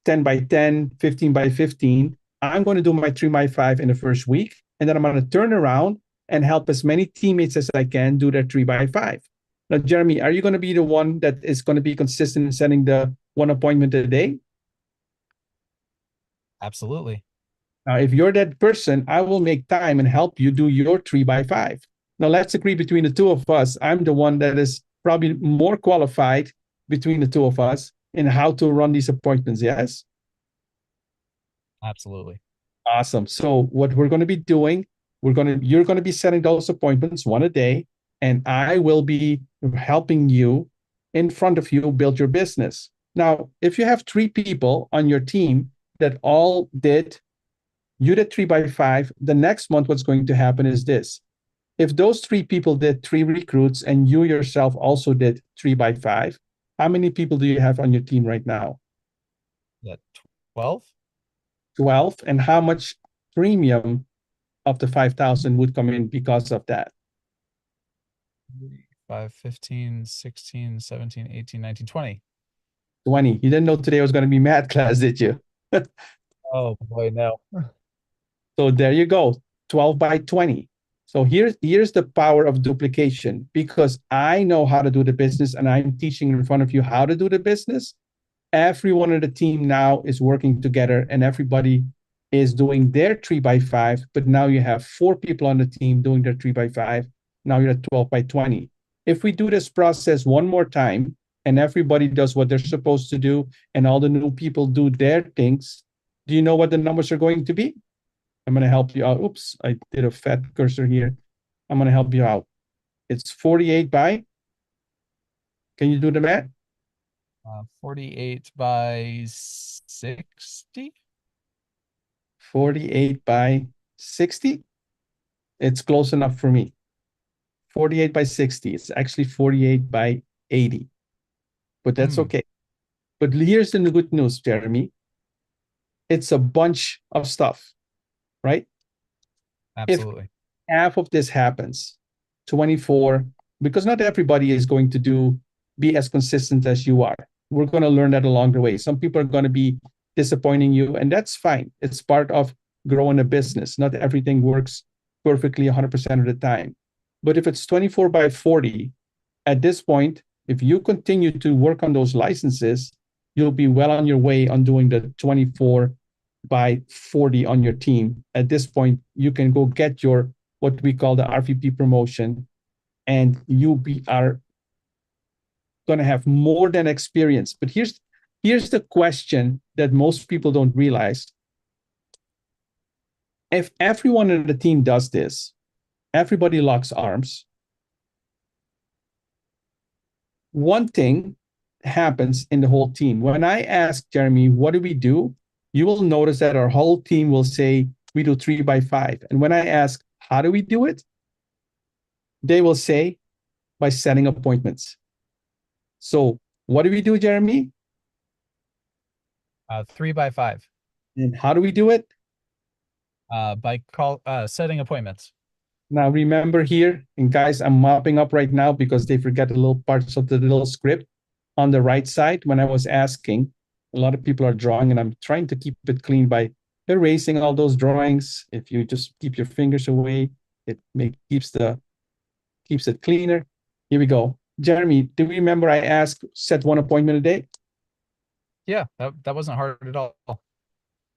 10 by 10, 15 by 15, I'm going to do my 3x5 in the first week. And then I'm going to turn around and help as many teammates as I can do their 3x5. Now, Jeremy, are you going to be the one that is going to be consistent in setting the 1 appointment a day? Absolutely. Now, if you're that person, I will make time and help you do your 3x5. Now, let's agree between the two of us. I'm the one that is probably more qualified between the two of us in how to run these appointments. Yes? Absolutely. Awesome. So what we're going to be doing, you're going to be setting those appointments 1 a day, and I will be helping you in front of you build your business. Now, if you have 3 people on your team that all did, you did 3x5, the next month what's going to happen is this. If those 3 people did 3 recruits and you yourself also did 3x5, how many people do you have on your team right now? Yeah, 12. 12. And how much premium of the 5,000 would come in because of that? 5, 15, 16, 17, 18, 19, 20. 20. You didn't know today was going to be math class, did you? Oh boy, no. So there you go, 12 by 20. So here's the power of duplication. Because I know how to do the business and I'm teaching in front of you how to do the business, everyone on the team now is working together and everybody is doing their 3x5, but now you have 4 people on the team doing their 3x5. Now you're at 12 by 20. If we do this process one more time and everybody does what they're supposed to do and all the new people do their things, do you know what the numbers are going to be? I'm going to help you out. Oops, I did a fat cursor here. I'm going to help you out. It's 48 by, can you do the math? 48 by 60. 48 by 60. It's close enough for me. 48 by 60. It's actually 48 by 80. But that's okay. But here's the good news, Jeremy. It's a bunch of stuff, right? Absolutely. If half of this happens, 24, because not everybody is going to be as consistent as you are. We're going to learn that along the way. Some people are going to be disappointing you, and that's fine. It's part of growing a business. Not everything works perfectly 100% of the time. But if it's 24 by 40, at this point, if you continue to work on those licenses, you'll be well on your way on doing the 24 by 40 on your team. At this point, you can go get your, what we call the RVP promotion, and are going to have more than experience. But here's the question that most people don't realize. If everyone on the team does this, everybody locks arms, one thing happens in the whole team. When I ask Jeremy, what do we do? You will notice that our whole team will say, we do 3x5. And when I ask, how do we do it? They will say, by setting appointments. So what do we do, Jeremy? 3x5. And how do we do it? By setting appointments. Now remember here, and guys, I'm mopping up right now because they forget the little parts of the little script on the right side. When I was asking, a lot of people are drawing, and I'm trying to keep it clean by erasing all those drawings. If you just keep your fingers away, it keeps it cleaner. Here we go. Jeremy, do you remember I asked set 1 appointment a day? Yeah, that wasn't hard at all.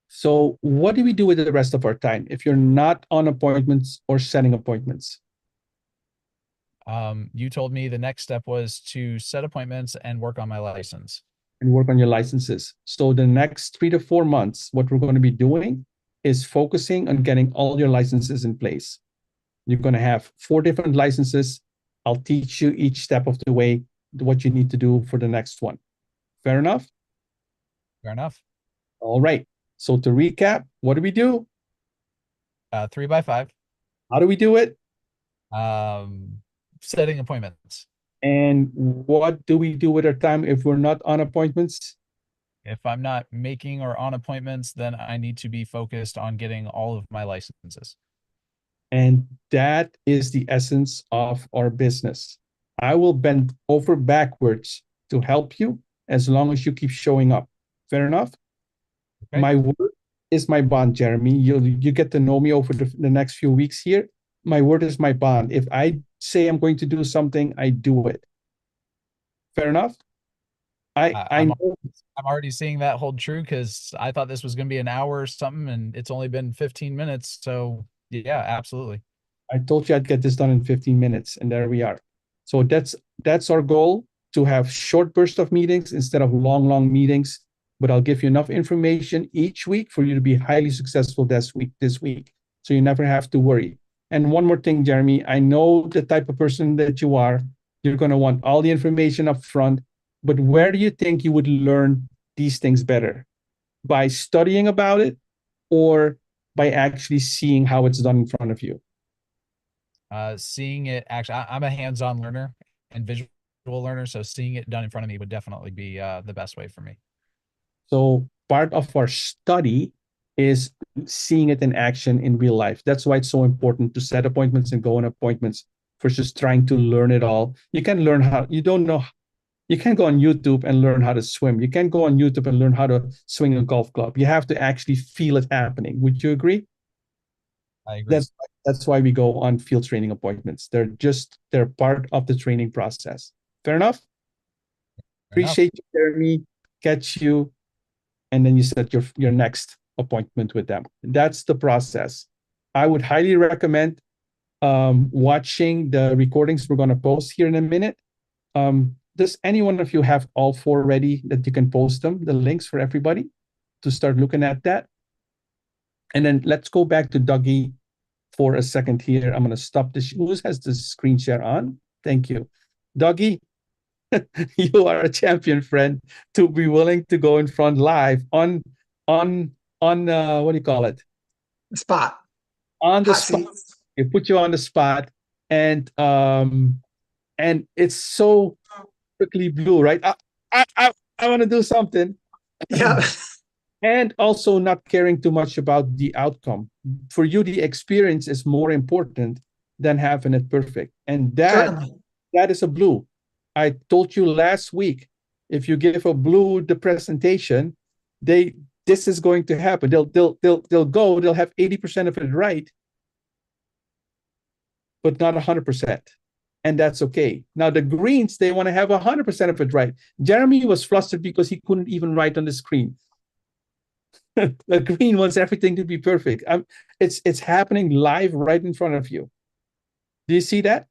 So what do we do with the rest of our time if you're not on appointments or setting appointments? You told me the next step was to set appointments and work on my license. And work on your licenses. So the next 3 to 4 months, what we're going to be doing is focusing on getting all your licenses in place. You're going to have 4 different licenses. I'll teach you each step of the way what you need to do for the next one. Fair enough? Fair enough. All right. So to recap, what do we do? 3x5. How do we do it? Setting appointments. And what do we do with our time if we're not on appointments? If I'm not making or on appointments, then I need to be focused on getting all of my licenses. And that is the essence of our business. I will bend over backwards to help you as long as you keep showing up. Fair enough? Okay. My word is my bond, Jeremy. You get to know me over the next few weeks here. My word is my bond. If I say I'm going to do something, I do it. Fair enough? I know. I'm already seeing that hold true because I thought this was going to be an hour or something, and it's only been 15 minutes. So yeah, absolutely. I told you I'd get this done in 15 minutes, and there we are. So that's our goal, to have short bursts of meetings instead of long meetings. But I'll give you enough information each week for you to be highly successful this week. So you never have to worry. And one more thing, Jeremy, I know the type of person that you are. You're going to want all the information up front. But where do you think you would learn these things better? By studying about it, or by actually seeing how it's done in front of you? Seeing it actually, I'm a hands-on learner and visual learner, so seeing it done in front of me would definitely be the best way for me. So part of our study is seeing it in action in real life. That's why it's so important to set appointments and go on appointments versus trying to learn it all. You can learn how, you don't know, you can't go on YouTube and learn how to swim. You can't go on YouTube and learn how to swing a golf club. You have to actually feel it happening. Would you agree? I agree. That's why we go on field training appointments. They're part of the training process. Fair enough? Appreciate you, Jeremy. Catch you, and then you set your next appointment with them. That's the process. I would highly recommend watching the recordings we're going to post here in a minute. Does any one of you have all 4 ready that you can post them, the links for everybody to start looking at that? And then let's go back to Dougie for a second here. I'm going to stop this. Who has the screen share on? Thank you. Dougie, you are a champion, friend, to be willing to go in front live on what do you call it? The spot. On the Hot spot. seats. It put you on the spot, and it's so quickly blue, right? I want to do something. Yeah. And also not caring too much about the outcome. For you, the experience is more important than having it perfect. And that is a blue. I told you last week, if you give a blue the presentation, this is going to happen. They'll have 80% of it right, but not 100%. And that's okay. Now the greens, they want to have 100% of it right. Jeremy was flustered because he couldn't even write on the screen. The green wants everything to be perfect. It's happening live right in front of you. Do you see that?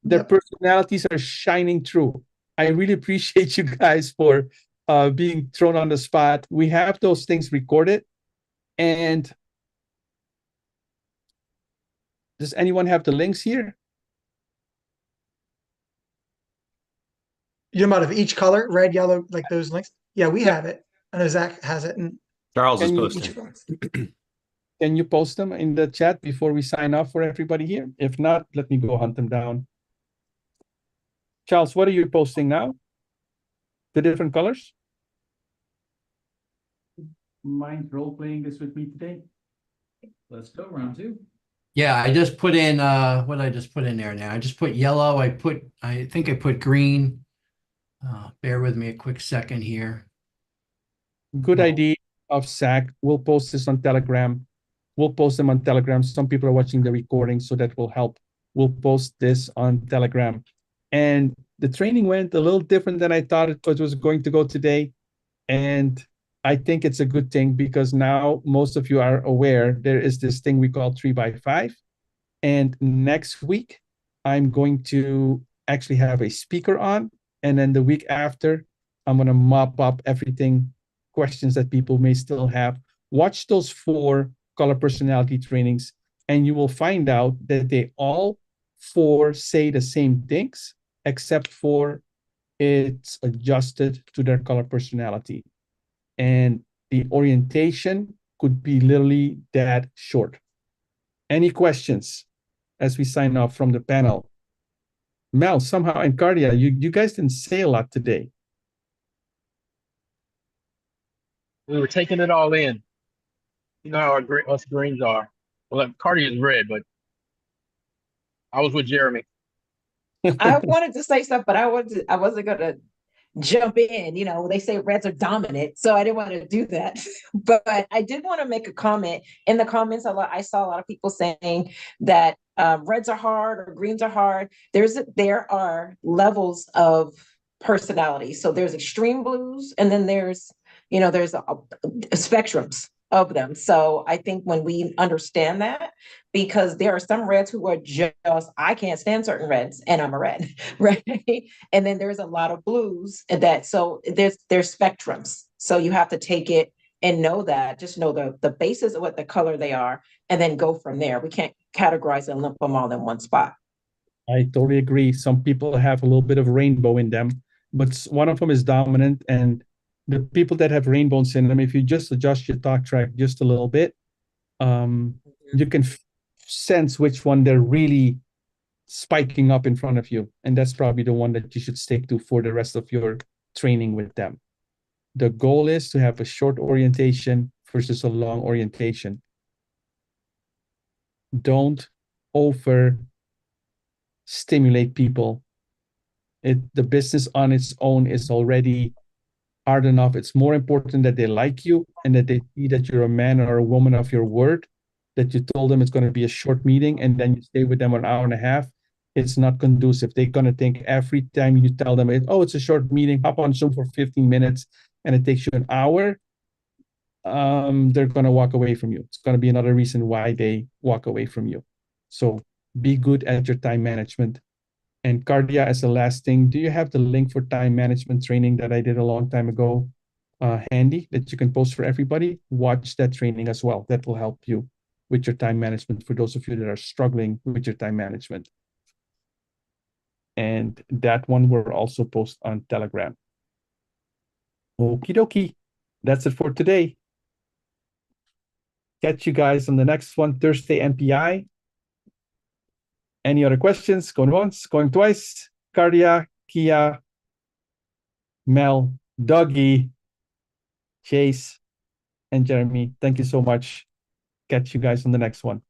Their personalities are shining through. I really appreciate you guys for being thrown on the spot. We have those things recorded. And does anyone have the links here? You know, out of each color, red, yellow, like those links. Yeah, we have it. I know Zach has it. And Charles is posting. Can you post them in the chat before we sign off for everybody here? If not, let me go hunt them down. Charles, what are you posting now? The different colors? Mind role-playing this with me today? Let's go, round 2. Yeah, I just put in what did I just put in there now? I just put yellow. I think I put green. Bear with me a quick second here. Good idea of Zach. We'll post this on Telegram. We'll post them on Telegram. Some people are watching the recording, so that will help. We'll post this on Telegram. And the training went a little different than I thought it was going to go today. And I think it's a good thing because now most of you are aware there is this thing we call 3x5. And next week, I'm going to actually have a speaker on, and then the week after, I'm going to mop up everything, questions that people may still have. Watch those 4 color personality trainings, and you will find out that they all 4 say the same things, except for it's adjusted to their color personality. And the orientation could be literally that short. Any questions as we sign off from the panel? Mel, somehow, and Cardia, you guys didn't say a lot today. We were taking it all in. You know how us greens are. Well, Cardi is red, but I was with Jeremy. I wanted to say stuff, but I wasn't gonna jump in. You know, they say reds are dominant, so I didn't want to do that. But I did want to make a comment. In the comments, I saw a lot of people saying that reds are hard or greens are hard. There are levels of personality. So there's extreme blues, and then there's spectrums of them. So I think when we understand that, because there are some reds who are just, I can't stand certain reds, and I'm a red, right? And then there's a lot of blues so there's spectrums. So you have to take it and know that, just know the basis of what the color they are, and then go from there. We can't categorize and lump them all in one spot. I totally agree. Some people have a little bit of rainbow in them, but one of them is dominant. And the people that have rainbow syndrome, if you just adjust your talk track just a little bit, you can sense which one they're really spiking up in front of you. And that's probably the one that you should stick to for the rest of your training with them. The goal is to have a short orientation versus a long orientation. Don't over stimulate people. The business on its own is already hard enough. It's more important that they like you and that they see that you're a man or a woman of your word, that you told them it's going to be a short meeting and then you stay with them an hour and a half. It's not conducive. They're going to think every time you tell them, it's a short meeting, hop on Zoom for 15 minutes and it takes you an hour. They're going to walk away from you. It's going to be another reason why they walk away from you. So be good at your time management. And Cardia, as the last thing, do you have the link for time management training that I did a long time ago handy that you can post for everybody? Watch that training as well. That will help you with your time management for those of you that are struggling with your time management. And that one will also post on Telegram. Okie dokie. That's it for today. Catch you guys on the next one, Thursday MPI. Any other questions? Going once, going twice. Cardia, Kia, Mel, Dougie, Chase, and Jeremy. Thank you so much. Catch you guys on the next one.